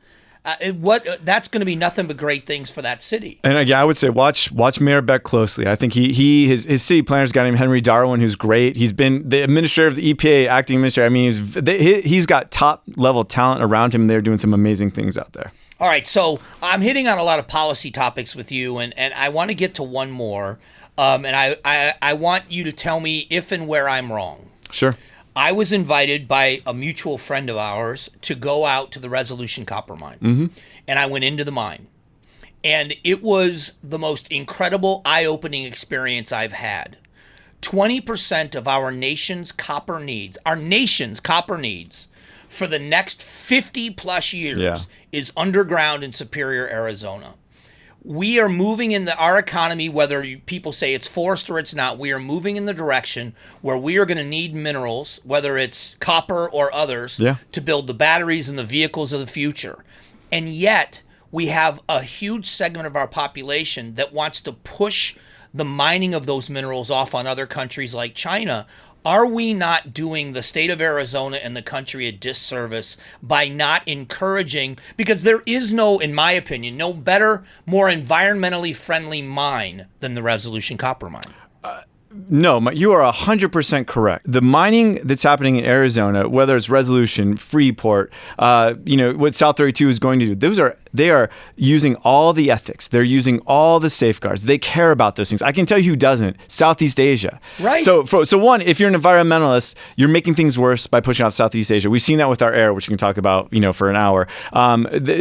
that's going to be nothing but great things for that city. And I would say watch Mayor Beck closely. I think his city planner's got him Henry Darwin, who's great. He's been the administrator of the EPA, acting administrator. He's got top level talent around him. They're doing some amazing things out there. All right, so I'm hitting on a lot of policy topics with you, and I want to get to one more. And I want you to tell me if and where I'm wrong. Sure. I was invited by a mutual friend of ours to go out to the Resolution copper mine. Mm-hmm. And I went into the mine. And it was the most incredible, eye-opening experience I've had. 20% of our nation's copper needs for the next 50 plus years is underground in Superior, Arizona. We are moving in our economy, whether people say it's forced or it's not, we are moving in the direction where we are going to need minerals, whether it's copper or others, to build the batteries and the vehicles of the future. And yet, we have a huge segment of our population that wants to push the mining of those minerals off on other countries like China. Are we not doing the state of Arizona and the country a disservice by not encouraging, because there is no, in my opinion, no better, more environmentally friendly mine than the Resolution copper mine? No, you are 100% correct. The mining that's happening in Arizona, whether it's Resolution, Freeport, what South 32 is going to do, those are they are using all the ethics. They're using all the safeguards. They care about those things. I can tell you who doesn't. Southeast Asia. Right. So one, if you're an environmentalist, you're making things worse by pushing off Southeast Asia. We've seen that with our air, which we can talk about, for an hour.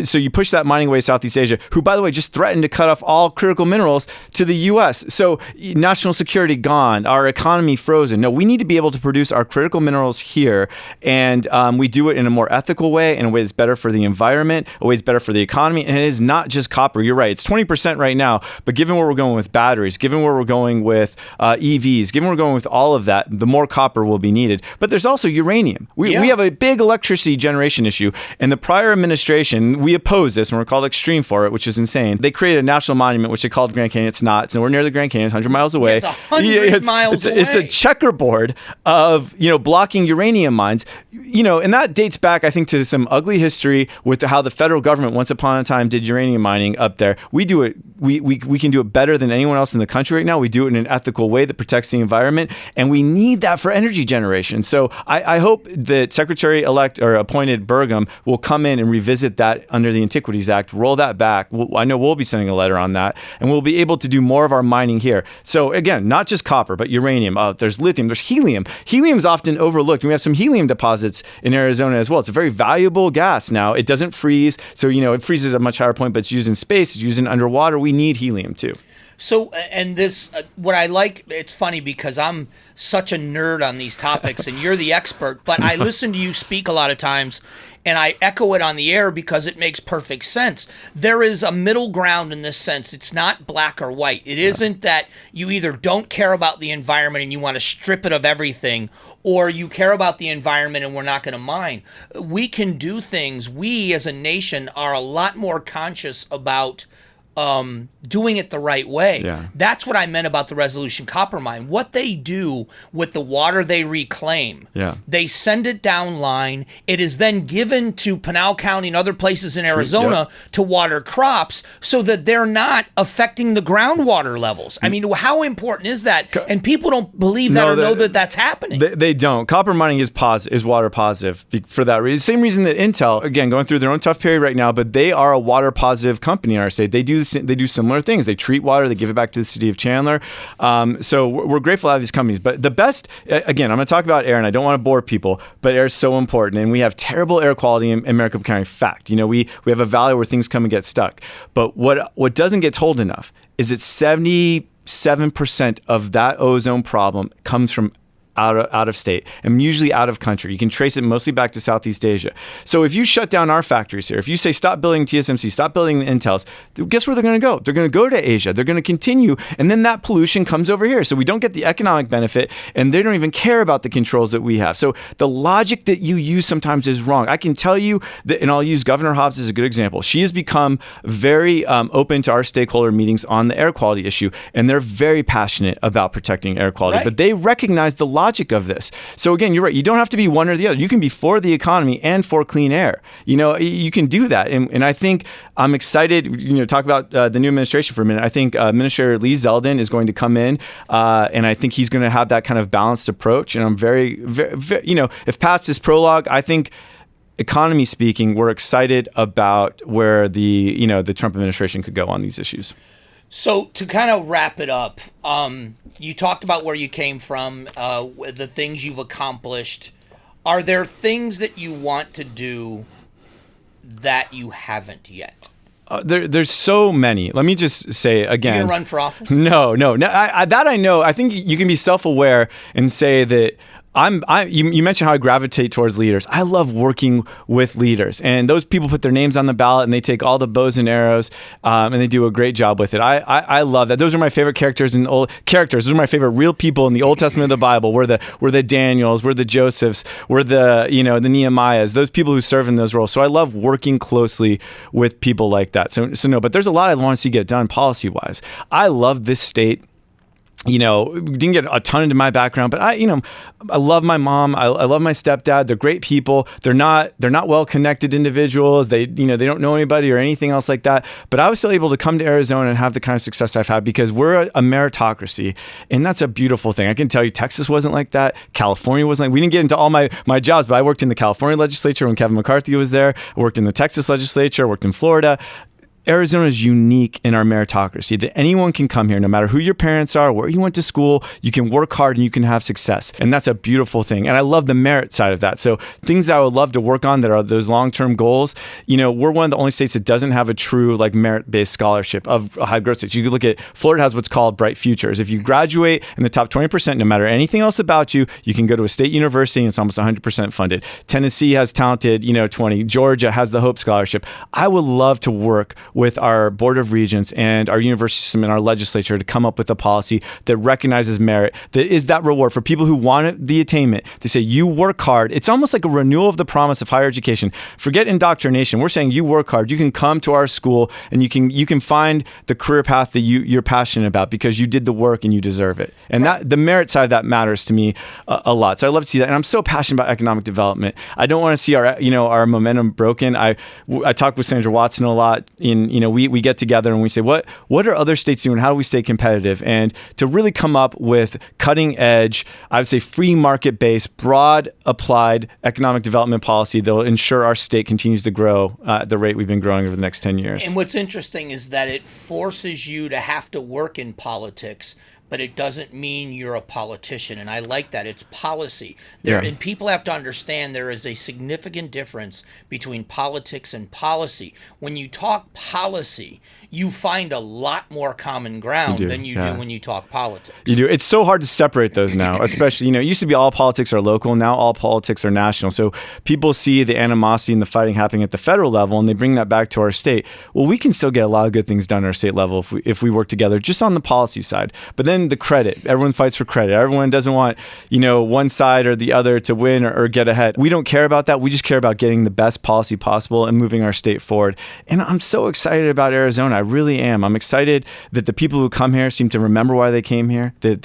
So you push that mining away Southeast Asia, who, by the way, just threatened to cut off all critical minerals to the U.S. So national security gone, our economy frozen. No, we need to be able to produce our critical minerals here, and we do it in a more ethical way, in a way that's better for the environment, a way that's better for the economy, and it is not just copper. You're right, it's 20% right now, but given where we're going with batteries, given where we're going with EVs, given where we're going with all of that, the more copper will be needed. But there's also uranium. We have a big electricity generation issue, and the prior administration, we opposed this, and we're called extreme for it, which is insane. They created a national monument, which they called Grand Canyon. It's not. It's nowhere near the Grand Canyon. It's 100 miles away. It's 100 miles away. It's a checkerboard of blocking uranium mines. And that dates back, I think, to some ugly history with how the federal government once upon a time did uranium mining up there. We do it. We can do it better than anyone else in the country right now. We do it in an ethical way that protects the environment, and we need that for energy generation. So I hope that Secretary-elect or appointed Burgum will come in and revisit that under the Antiquities Act, roll that back. I know we'll be sending a letter on that, and we'll be able to do more of our mining here. So again, not just copper, but uranium. There's lithium, there's helium. Helium is often overlooked. We have some helium deposits in Arizona as well. It's a very valuable gas now. It doesn't freeze. So, it freezes at a much higher point, but it's used in space, it's used in underwater. We need helium too. So, and this, what I like, it's funny because I'm such a nerd on these topics and you're the expert, but I listen to you speak a lot of times and I echo it on the air because it makes perfect sense. There is a middle ground in this sense. It's not black or white. It isn't that you either don't care about the environment and you want to strip it of everything, or you care about the environment and we're not going to mine. We can do things. We as a nation are a lot more conscious about doing it the right way. Yeah. That's what I meant about the Resolution Copper Mine. What they do with the water they reclaim, they send it down line. It is then given to Pinal County and other places in Arizona to water crops so that they're not affecting the groundwater levels. I mean, how important is that? And people don't believe that know that that's happening. They don't. Copper mining is water positive for that reason. Same reason that Intel, again, going through their own tough period right now, but they are a water positive company in our state. They do similar things. They treat water, they give it back to the city of Chandler. So we're grateful to have these companies. But the best, again, I'm going to talk about air, and I don't want to bore people, but air is so important. And we have terrible air quality in Maricopa County. Fact, we have a valley where things come and get stuck. But what doesn't get told enough is that 77% of that ozone problem comes from out of state and usually out of country. You can trace it mostly back to Southeast Asia. So if you shut down our factories here, if you say stop building TSMC, stop building the Intels, guess where they're going to go? They're going to go to Asia. They're going to continue, and then that pollution comes over here. So we don't get the economic benefit, and they don't even care about the controls that we have. So the logic that you use sometimes is wrong. I can tell you that, and I'll use Governor Hobbs as a good example. She has become very open to our stakeholder meetings on the air quality issue, and they're very passionate about protecting air quality. Right. But they recognize the logic of this. So again, you're right. You don't have to be one or the other. You can be for the economy and for clean air. You can do that. And I think I'm excited, talk about the new administration for a minute. I think Administrator Lee Zeldin is going to come in, and I think he's going to have that kind of balanced approach. And I'm very, if past is prologue, I think economy speaking, we're excited about where the Trump administration could go on these issues. So to kind of wrap it up, you talked about where you came from, the things you've accomplished. Are there things that you want to do that you haven't yet? There's so many. Let me just say again. You gonna run for office? No. That I know. I think you can be self-aware and say that. You mentioned how I gravitate towards leaders. I love working with leaders, and those people put their names on the ballot and they take all the bows and arrows, and they do a great job with it. I love that. Those are my favorite characters in Those are my favorite real people in the Old Testament of the Bible. We're the Daniels, we're the Josephs, we're the the Nehemiahs. Those people who serve in those roles. So I love working closely with people like that. So no, but there's a lot I want to see get done policy wise. I love this state didn't get a ton into my background, but I love my mom. I love my stepdad. They're great people. They're not well-connected individuals. They don't know anybody or anything else like that. But I was still able to come to Arizona and have the kind of success I've had because we're a meritocracy, and that's a beautiful thing. I can tell you, Texas wasn't like that. California wasn't like. We didn't get into all my jobs, but I worked in the California legislature when Kevin McCarthy was there. I worked in the Texas legislature. I worked in Florida. Arizona is unique in our meritocracy that anyone can come here, no matter who your parents are, where you went to school, you can work hard and you can have success. And that's a beautiful thing. And I love the merit side of that. So things that I would love to work on that are those long-term goals. We're one of the only states that doesn't have a true like merit-based scholarship of high growth states. You could look at Florida has what's called Bright Futures. If you graduate in the top 20%, no matter anything else about you, you can go to a state university and it's almost 100% funded. Tennessee has talented, 20. Georgia has the Hope Scholarship. I would love to work with our Board of Regents and our university system and our legislature to come up with a policy that recognizes merit, that is that reward for people who want the attainment. They say, you work hard. It's almost like a renewal of the promise of higher education. Forget indoctrination. We're saying you work hard. You can come to our school and you can find the career path that you're passionate about because you did the work and you deserve it. And that the merit side of that matters to me a lot. So I love to see that. And I'm so passionate about economic development. I don't want to see our momentum broken. I talk with Sandra Watson a lot we get together and we say, what are other states doing? How do we stay competitive? And to really come up with cutting edge, I would say free market based, broad applied economic development policy that will ensure our state continues to grow at the rate we've been growing over the next 10 years. And what's interesting is that it forces you to have to work in politics, but it doesn't mean you're a politician. And I like that. It's policy. And people have to understand there is a significant difference between politics and policy. When you talk policy, you find a lot more common ground than you do when you talk politics. You do. It's so hard to separate those now, especially, it used to be all politics are local. Now all politics are national. So people see the animosity and the fighting happening at the federal level and they bring that back to our state. Well, we can still get a lot of good things done at our state level if we work together just on the policy side. But then the credit, everyone fights for credit. Everyone doesn't want, one side or the other to win or get ahead. We don't care about that. We just care about getting the best policy possible and moving our state forward. And I'm so excited about Arizona. I really am. I'm excited that the people who come here seem to remember why they came here, that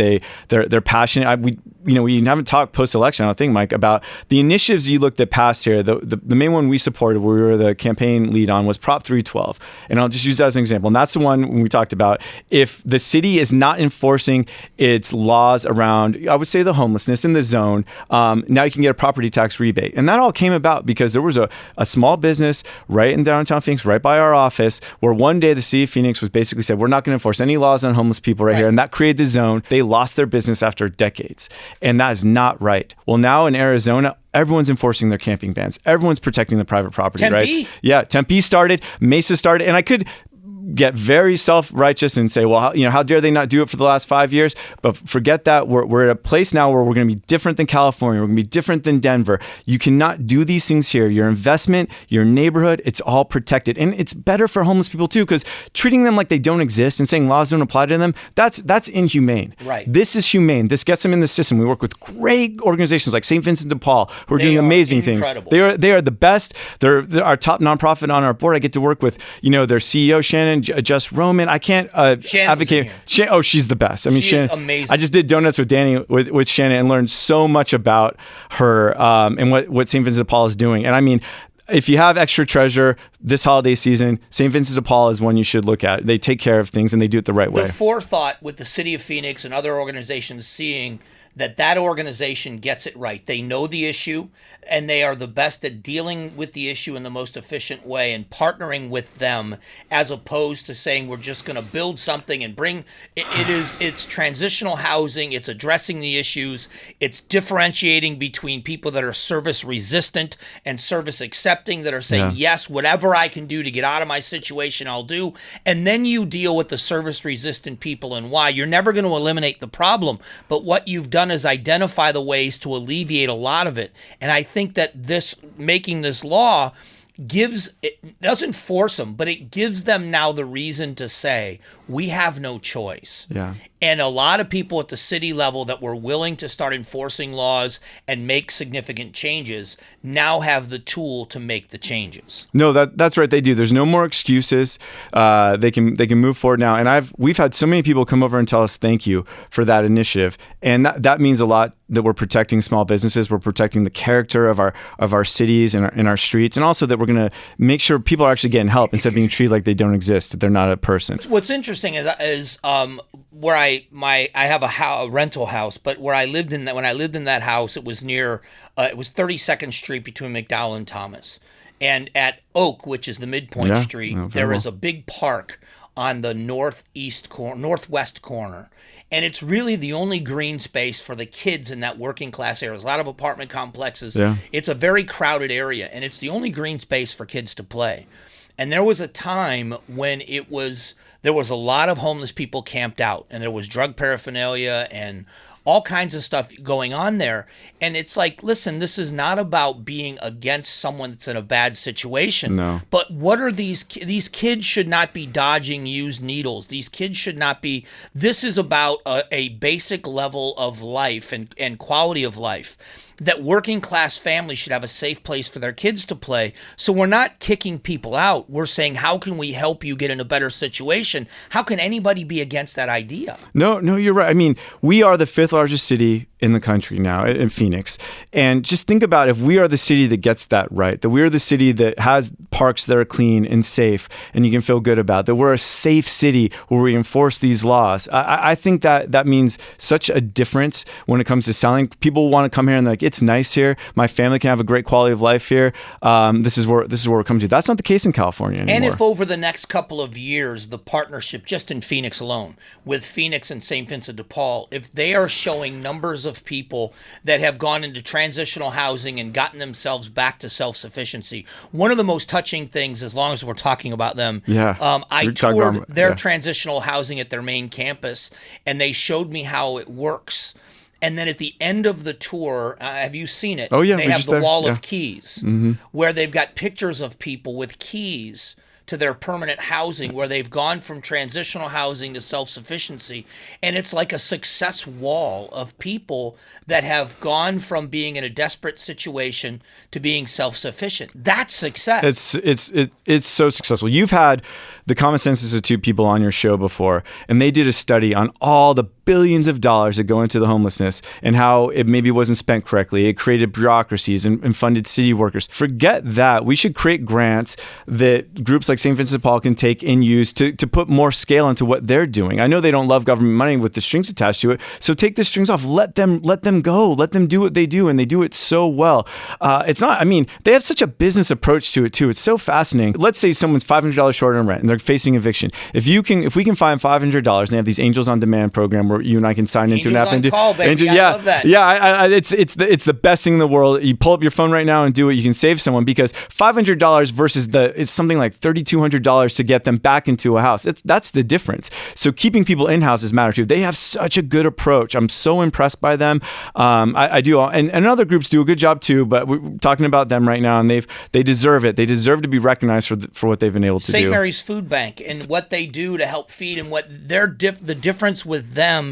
they're passionate. We haven't talked post-election, I don't think, Mike, about the initiatives you looked at past here. The main one we supported, where we were the campaign lead on, was Prop 312. And I'll just use that as an example. And that's the one we talked about. If the city is not enforcing its laws around, I would say, the homelessness in the zone, now you can get a property tax rebate. And that all came about because there was a small business right in downtown Phoenix, right by our office, where one day the city of Phoenix was basically said, we're not going to enforce any laws on homeless people right here. And that created the zone. They lost their business after decades. And that is not right. Well, now in Arizona, everyone's enforcing their camping bans. Everyone's protecting the private property rights. Yeah, Tempe started, Mesa started, and I could get very self-righteous and say, well, how dare they not do it for the last 5 years? But forget that. We're at a place now where we're going to be different than California. We're going to be different than Denver. You cannot do these things here. Your investment, your neighborhood, it's all protected. And it's better for homeless people too, because treating them like they don't exist and saying laws don't apply to them, that's inhumane. Right. This is humane. This gets them in the system. We work with great organizations like St. Vincent de Paul who are doing amazing things. They are the best. They're our top nonprofit on our board. I get to work with, their CEO, Shannon Just Roman. I can't advocate. She's the best. I mean, she is amazing. I just did donuts with Danny with Shannon and learned so much about her and what St. Vincent de Paul is doing. And I mean, if you have extra treasure this holiday season, St. Vincent de Paul is one you should look at. They take care of things and they do it the right way. The forethought with the city of Phoenix and other organizations seeing that organization gets it right. They know the issue, and they are the best at dealing with the issue in the most efficient way and partnering with them, as opposed to saying we're just going to build something and bring it's transitional housing. It's addressing the issues. It's differentiating between people that are service resistant and service accepting, that are saying, yes, whatever I can do to get out of my situation, I'll do. And then you deal with the service resistant people and why. You're never going to eliminate the problem, but what you've done is identify the ways to alleviate a lot of it. And I think that making this law doesn't force them, but it gives them now the reason to say, we have no choice. Yeah. And a lot of people at the city level that were willing to start enforcing laws and make significant changes now have the tool to make the changes. No, that's right. They do. There's no more excuses. They can move forward now. And we've had so many people come over and tell us thank you for that initiative, and that means a lot. That we're protecting small businesses, we're protecting the character of our cities and our streets, and also that we're going to make sure people are actually getting help instead of being treated like they don't exist, that they're not a person. What's interesting is where I have a rental house, but when I lived in that house, it was near it was 32nd Street between McDowell and Thomas, and at Oak, which is the midpoint street, there is a big park on the northwest corner. And it's really the only green space for the kids in that working class area. There's a lot of apartment complexes. Yeah. It's a very crowded area, and it's the only green space for kids to play. And there was a time when there was a lot of homeless people camped out, and there was drug paraphernalia and all kinds of stuff going on there. And it's like, listen, this is not about being against someone that's in a bad situation. No. But what are these kids should not be dodging used needles. These kids should not be, this is about a basic level of life and quality of life. That working class families should have a safe place for their kids to play. So we're not kicking people out. We're saying, how can we help you get in a better situation? How can anybody be against that idea? No, you're right. I mean, we are the 5th largest city in the country now, in Phoenix. And just think about if we are the city that gets that right, that we are the city that has parks that are clean and safe and you can feel good about, that we're a safe city where we enforce these laws. I think that means such a difference when it comes to selling. People want to come here and they're like, it's nice here. My family can have a great quality of life here. This is where we're coming to. That's not the case in California anymore. And if over the next couple of years, the partnership just in Phoenix alone with Phoenix and St. Vincent de Paul, if they are showing numbers of people that have gone into transitional housing and gotten themselves back to self-sufficiency. One of the most touching things, as long as we're talking about them, I toured their transitional housing at their main campus, and they showed me how it works. And then at the end of the tour, have you seen it? Oh, yeah. They have the wall of keys, where they've got pictures of people with keys to their permanent housing, where they've gone from transitional housing to self-sufficiency. And it's like a success wall of people that have gone from being in a desperate situation to being self-sufficient. That's success. It's so successful. You've had the Common Sense Institute people on your show before, and they did a study on all the billions of dollars that go into the homelessness and how it maybe wasn't spent correctly. It created bureaucracies and funded city workers. Forget that. We should create grants that groups like St. Vincent de Paul can take and use to put more scale into what they're doing. I know they don't love government money with the strings attached to it, so take the strings off. Let them go. Let them do what they do, and they do it so well. It's not, I mean, they have such a business approach to it too. It's so fascinating. Let's say someone's $500 short on rent and they're facing eviction. If we can find $500 and they have these Angels on Demand program where you and I can sign into an app and do. Call, baby. I love that. Yeah, it's the best thing in the world. You pull up your phone right now and do it. You can save someone, because $500 versus it's something like $3,200 to get them back into a house. That's the difference. So keeping people in houses matter too. They have such a good approach. I'm so impressed by them. I do, and other groups do a good job too. But we're talking about them right now, and they deserve it. They deserve to be recognized for what they've been able to do. St. Mary's Food Bank and what they do to help feed, and what the difference with them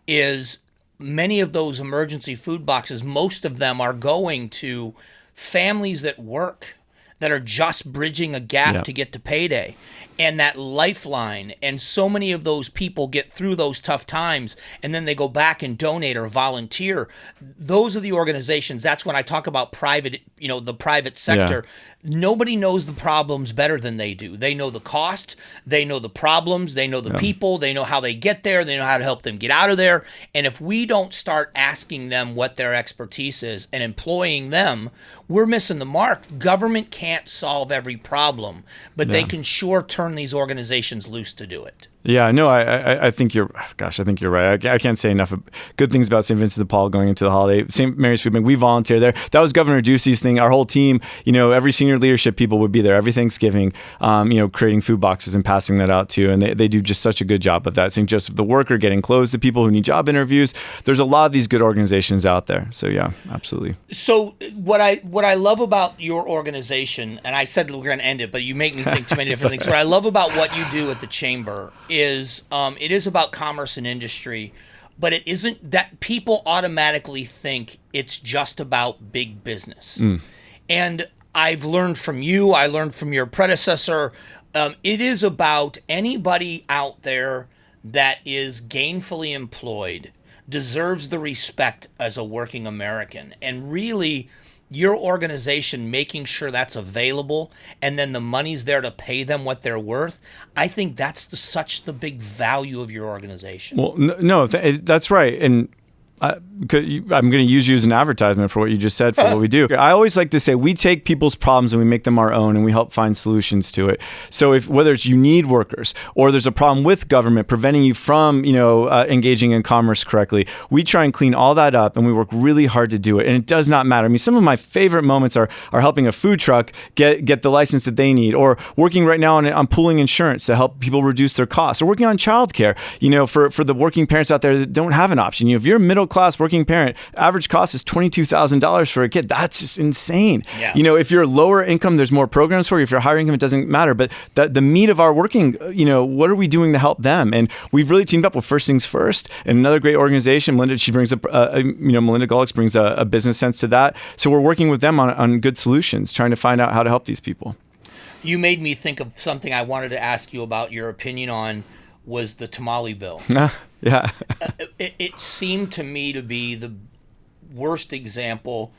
is many of those emergency food boxes, most of them are going to families that work, that are just bridging a gap to get to payday, and that lifeline. And so many of those people get through those tough times, and then they go back and donate or volunteer. Those are the organizations. That's when I talk about private, the private sector. Nobody knows the problems better than they do. They know the cost, they know the problems, they know the people, they know how they get there, they know how to help them get out of there. And if we don't start asking them what their expertise is and employing them, we're missing the mark. Government can't solve every problem, but they can sure turn these organizations loose to do it. Yeah, no, I think you're right. I can't say enough good things about St. Vincent de Paul going into the holiday. St. Mary's Food Bank, we volunteer there. That was Governor Ducey's thing. Our whole team, every senior leadership people would be there every Thanksgiving, creating food boxes and passing that out too. And they do just such a good job of that. St. Joseph the Worker, getting clothes to people who need job interviews. There's a lot of these good organizations out there. So yeah, absolutely. So what I love about your organization, and I said we're going to end it, but you make me think too many different things. What I love about what you do at the Chamber it is about commerce and industry, but it isn't that people automatically think it's just about big business. And I've learned from you, I learned from your predecessor, it is about anybody out there that is gainfully employed deserves the respect as a working American. And really, your organization making sure that's available and then the money's there to pay them what they're worth, I think that's such the big value of your organization. Well, no, that's right. And I'm going to use you as an advertisement for what you just said for what we do. I always like to say we take people's problems and we make them our own and we help find solutions to it. So whether it's you need workers or there's a problem with government preventing you from, engaging in commerce correctly, we try and clean all that up and we work really hard to do it. And it does not matter. I mean, some of my favorite moments are helping a food truck get the license that they need, or working right now on pooling insurance to help people reduce their costs, or working on childcare, for the working parents out there that don't have an option. If you're a middle class working parent, average cost is $22,000 for a kid. That's just insane. Yeah. If you're lower income, there's more programs for you. If you're higher income, it doesn't matter. But the meat of our working, what are we doing to help them? And we've really teamed up with First Things First and another great organization. Melinda, she brings up, Melinda Gullix brings a business sense to that. So we're working with them on good solutions, trying to find out how to help these people. You made me think of something I wanted to ask you about your opinion on, was the tamale bill. Yeah. It seemed to me to be the worst example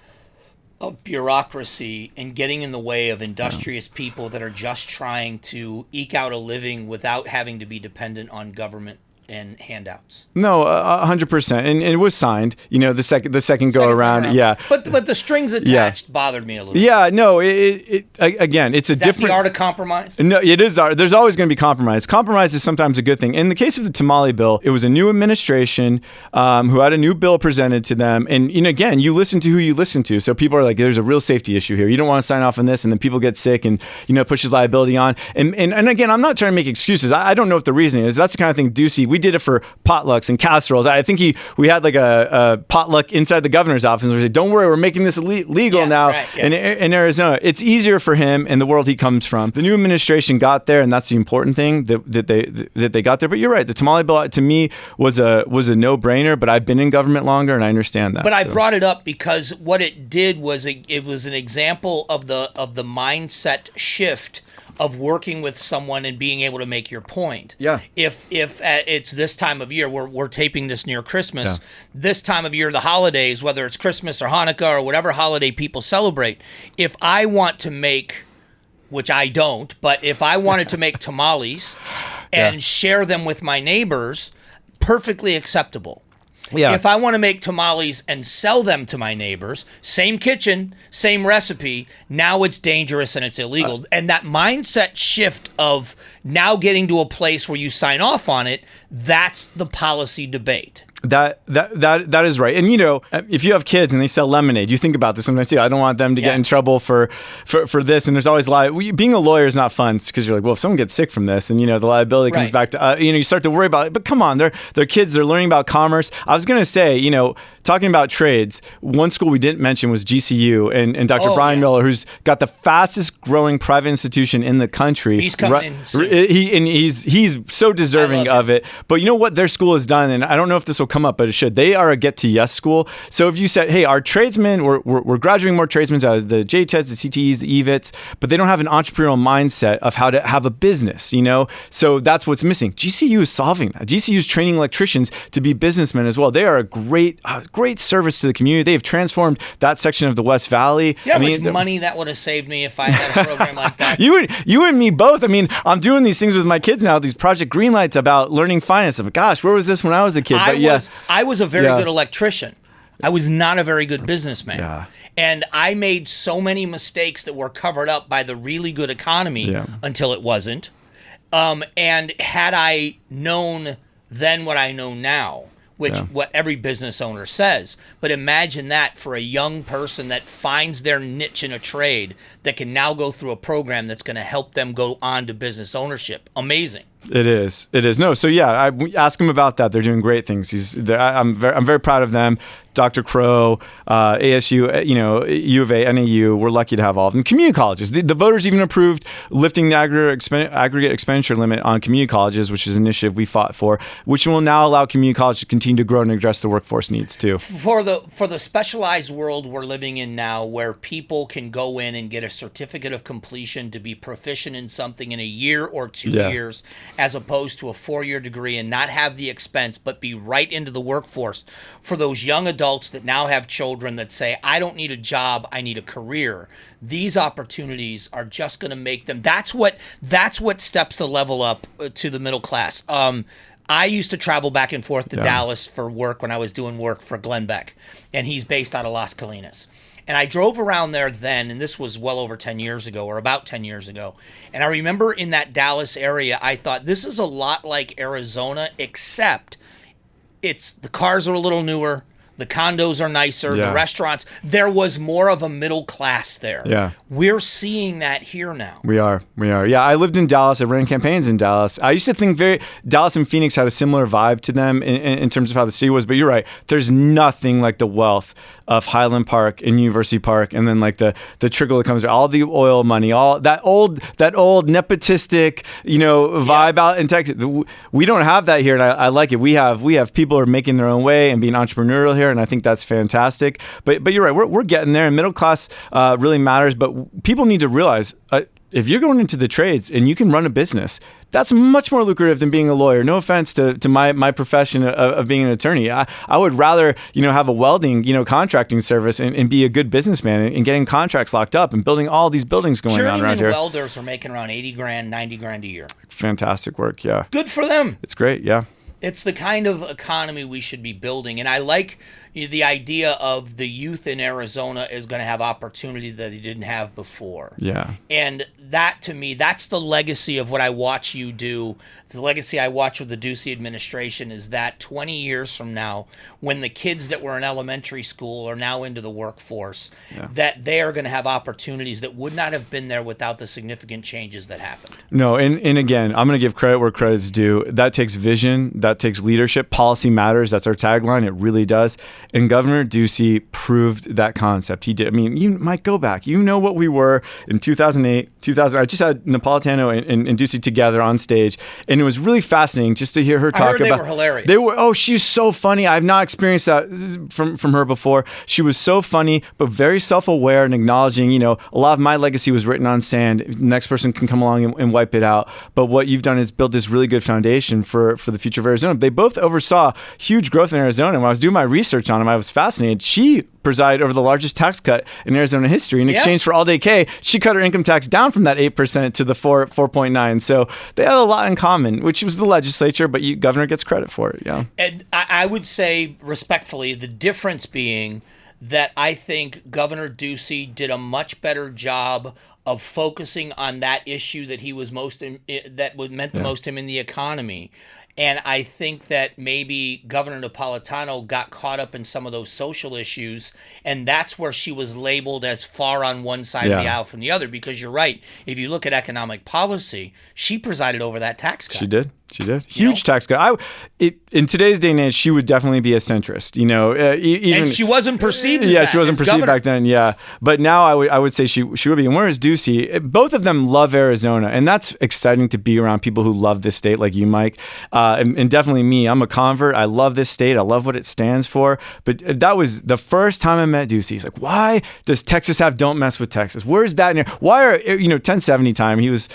of bureaucracy and getting in the way of industrious people that are just trying to eke out a living without having to be dependent on government and handouts. No, 100%, and it was signed. The second go around, yeah. But the strings attached bothered me a little. Yeah, no, it again, it's a different. The art of compromise. No, it is art. There's always going to be compromise. Compromise is sometimes a good thing. In the case of the tamale bill, it was a new administration who had a new bill presented to them, and again, you listen to who you listen to. So people are like, "There's a real safety issue here. You don't want to sign off on this," and then people get sick, and pushes liability on. And again, I'm not trying to make excuses. I don't know what the reasoning is. That's the kind of thing Ducey. We did it for potlucks and casseroles. I think we had like a potluck inside the governor's office. We said, "Don't worry, we're making this legal now." Right, yeah. In Arizona. It's easier for him and the world he comes from. The new administration got there, and that's the important thing that they got there. But you're right. The tamale bill to me was a no-brainer. But I've been in government longer, and I understand that. But I brought it up because what it did was it was an example of the mindset shift of working with someone and being able to make your point. Yeah. If it's this time of year, we're taping this near Christmas, this time of year, the holidays, whether it's Christmas or Hanukkah or whatever holiday people celebrate, if I want to make, which I don't, but if I wanted to make tamales and share them with my neighbors, perfectly acceptable. Yeah. If I want to make tamales and sell them to my neighbors, same kitchen, same recipe, now it's dangerous and it's illegal. And that mindset shift of now getting to a place where you sign off on it, that's the policy debate. That is right. And if you have kids and they sell lemonade, you think about this sometimes too. I don't want them to get in trouble for this. And there's always being a lawyer is not fun because you're like, well, if someone gets sick from this, and the liability comes back to you start to worry about it. But come on, they're kids. They're learning about commerce. I was gonna say, talking about trades, one school we didn't mention was GCU and Dr. Brian Miller, who's got the fastest growing private institution in the country. He's coming in soon. He's so deserving of it. But you know what their school has done, and I don't know if this will come up, but it should. They are a get to yes school. So if you said, hey, our tradesmen, we're graduating more tradesmen out of the JTEDs, the CTEs, the EVITs, but they don't have an entrepreneurial mindset of how to have a business, So that's what's missing. GCU is solving that. GCU is training electricians to be businessmen as well. They are a great service to the community. They have transformed that section of the West Valley. Yeah, much money that would have saved me if I had a program like that. You and me both. I'm doing these things with my kids now, these Project Greenlights about learning finance. Gosh, where was this when I was a kid? I was a very good electrician. I was not a very good businessman. Yeah. And I made so many mistakes that were covered up by the really good economy until it wasn't. And had I known then what I know now, which what every business owner says, but imagine that for a young person that finds their niche in a trade that can now go through a program that's going to help them go on to business ownership. Amazing. It is. No, so yeah, I ask him about that. They're doing great things. I'm very proud of them. Dr. Crow, ASU, U of A, NAU. We're lucky to have all of them. Community colleges. The voters even approved lifting the aggregate expenditure limit on community colleges, which is an initiative we fought for, which will now allow community colleges to continue to grow and address the workforce needs too. For the specialized world we're living in now, where people can go in and get a certificate of completion to be proficient in something in a year or 2 years, as opposed to a 4-year degree, and not have the expense, but be right into the workforce. For those young adults that now have children that say, I don't need a job, I need a career. These opportunities are just going to make them. That's what steps the level up to the middle class. I used to travel back and forth to Dallas for work when I was doing work for Glenn Beck, and he's based out of Las Colinas. And I drove around there then, and this was well over 10 years ago, or about 10 years ago. And I remember in that Dallas area, I thought, this is a lot like Arizona, except the cars are a little newer. The condos are nicer, the restaurants. There was more of a middle class there. Yeah. We're seeing that here now. We are. Yeah, I lived in Dallas. I ran campaigns in Dallas. I used to think Dallas and Phoenix had a similar vibe to them in terms of how the city was, but you're right. There's nothing like the wealth of Highland Park and University Park, and then like the trickle that comes out, all the oil money, all that old nepotistic, vibe out in Texas. We don't have that here, and I like it. We have people who are making their own way and being entrepreneurial here, and I think that's fantastic. But you're right, we're getting there, and middle class really matters. But people need to realize if you're going into the trades and you can run a business, that's much more lucrative than being a lawyer. No offense to my profession of being an attorney. I would rather, have a welding, contracting service and be a good businessman and getting contracts locked up and building all these buildings going on around here. Welders are making around $80,000, $90,000 a year. Fantastic work. Yeah. Good for them. It's great. Yeah. It's the kind of economy we should be building. And I like the idea of the youth in Arizona is going to have opportunity that they didn't have before. Yeah. And that, to me, that's the legacy of what I watch you do. The legacy I watch with the Ducey administration is that 20 years from now, when the kids that were in elementary school are now into the workforce, that they are going to have opportunities that would not have been there without the significant changes that happened. No, and again, I'm going to give credit where credit's due. That takes vision. That takes leadership. Policy matters. That's our tagline. It really does. And Governor Ducey proved that concept. He did. I mean, you might go back. You know what we were in 2008, 2000. I just had Napolitano and Ducey together on stage, and it was really fascinating just to hear her talk about. They were hilarious. They were. Oh, she's so funny. I've not experienced that from her before. She was so funny, but very self-aware and acknowledging. A lot of my legacy was written on sand. The next person can come along and wipe it out. But what you've done is build this really good foundation for the future of Arizona. They both oversaw huge growth in Arizona. When I was doing my research on them, I was fascinated. She presided over the largest tax cut in Arizona history. In exchange for all-day K, she cut her income tax down from that 8% to the 4.9. So they had a lot in common, which was the legislature, but governor gets credit for it. Yeah. And I would say respectfully, the difference being that I think Governor Ducey did a much better job of focusing on that issue that he was meant the most to him in the economy. And I think that maybe Governor Napolitano got caught up in some of those social issues, and that's where she was labeled as far on one side of the aisle from the other, because you're right. If you look at economic policy, she presided over that tax cut. She did. Huge tax cut. In today's day and age, she would definitely be a centrist. Even, and she wasn't perceived as that. She wasn't perceived back then. Yeah, but now I would say she would be. And where is Ducey? Both of them love Arizona, and that's exciting to be around people who love this state, like you, Mike, and definitely me. I'm a convert. I love this state. I love what it stands for. But that was the first time I met Ducey. He's like, why does Texas have "Don't mess with Texas"? Where's that in here? Why are 1070 time? He was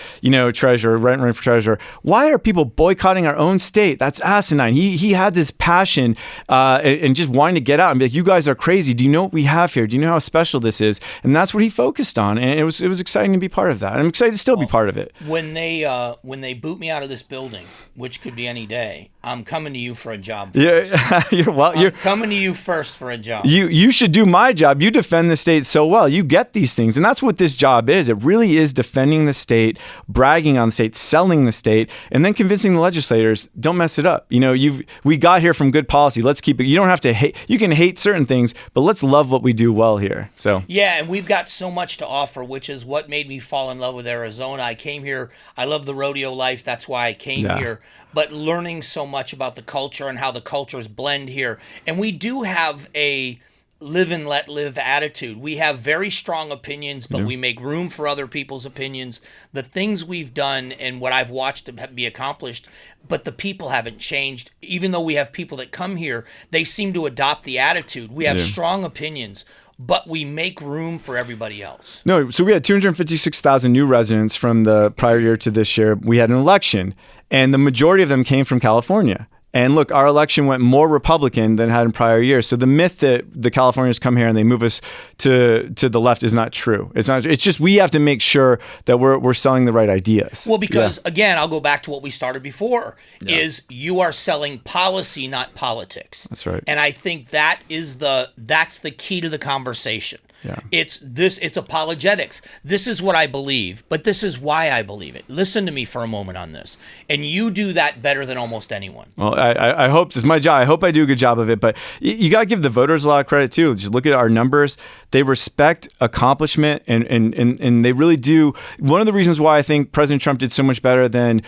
treasurer, running for treasurer. Why are people boycotting our own state? That's asinine. He had this passion and just wanting to get out and be like, you guys are crazy. Do you know what we have here? Do you know how special this is? And that's what he focused on. And it was exciting to be part of that. I'm excited to still be part of it. When they boot me out of this building, which could be any day, I'm coming to you for a job first. I'm coming to you first for a job. You should do my job. You defend the state so well. You get these things. And that's what this job is. It really is defending the state, bragging on the state, selling the state, and then convincing asking the legislators, don't mess it up. We got here from good policy. Let's keep it. You don't have to hate. You can hate certain things, but let's love what we do well here. So yeah, and we've got so much to offer, which is what made me fall in love with Arizona. I came here. I love the rodeo life. That's why I came here. But learning so much about the culture and how the cultures blend here, and we do have a live and let live attitude. We have very strong opinions, but we make room for other people's opinions. The things we've done and what I've watched be accomplished, but the people haven't changed. Even though we have people that come here, they seem to adopt the attitude. We have strong opinions, but we make room for everybody else. No, so we had 256,000 new residents from the prior year to this year. We had an election, and the majority of them came from California. And look, our election went more Republican than it had in prior years. So the myth that the Californians come here and they move us to the left is not true. It's not. It's just we have to make sure that we're selling the right ideas. Well, because again, I'll go back to what we started before: is you are selling policy, not politics. That's right. And I think that's the key to the conversation. Yeah. It's apologetics. This is what I believe, but this is why I believe it. Listen to me for a moment on this. And you do that better than almost anyone. Well, I hope it's my job. I hope I do a good job of it, but you got to give the voters a lot of credit too. Just look at our numbers. They respect accomplishment and they really do. One of the reasons why I think President Trump did so much better than,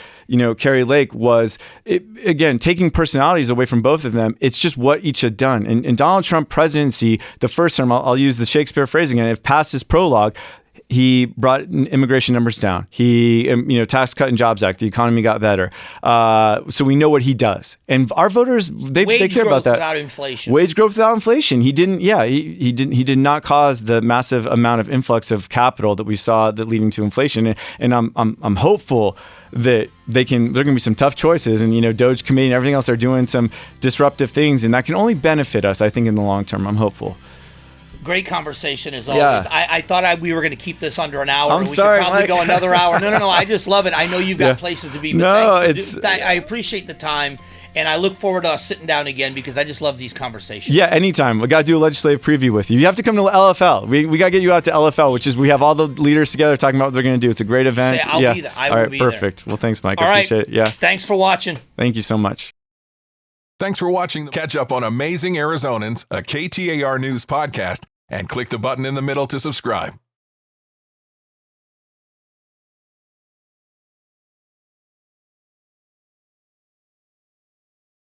Kari Lake was, again, taking personalities away from both of them. It's just what each had done. And Donald Trump presidency, the first term, I'll use the Shakespeare phrase again, if past his prologue, he brought immigration numbers down. He, Tax Cut and Jobs Act, the economy got better. So we know what he does. And our voters, they care about that. Without inflation. Wage growth without inflation. He didn't, he did not cause the massive amount of influx of capital that we saw that leading to inflation. And I'm hopeful that there are going to be some tough choices, and Doge Committee and everything else are doing some disruptive things, and that can only benefit us, I think, in the long term. I'm hopeful. Great conversation as always. Yeah. I thought we were going to keep this under an hour. I'm we sorry, could probably Mike. go another hour. No. I just love it. I know you've got places to be. But I appreciate the time, and I look forward to us sitting down again because I just love these conversations. Yeah, anytime. We got to do a legislative preview with you. You have to come to LFL. We got to get you out to LFL, which is we have all the leaders together talking about what they're going to do. It's a great event. I'll be there. I will be perfect. Well, thanks, Mike. All I appreciate it. Yeah. Thanks for watching. Thank you so much. Thanks for watching. Catch up on Amazing Arizonans, a KTAR News podcast, and click the button in the middle to subscribe.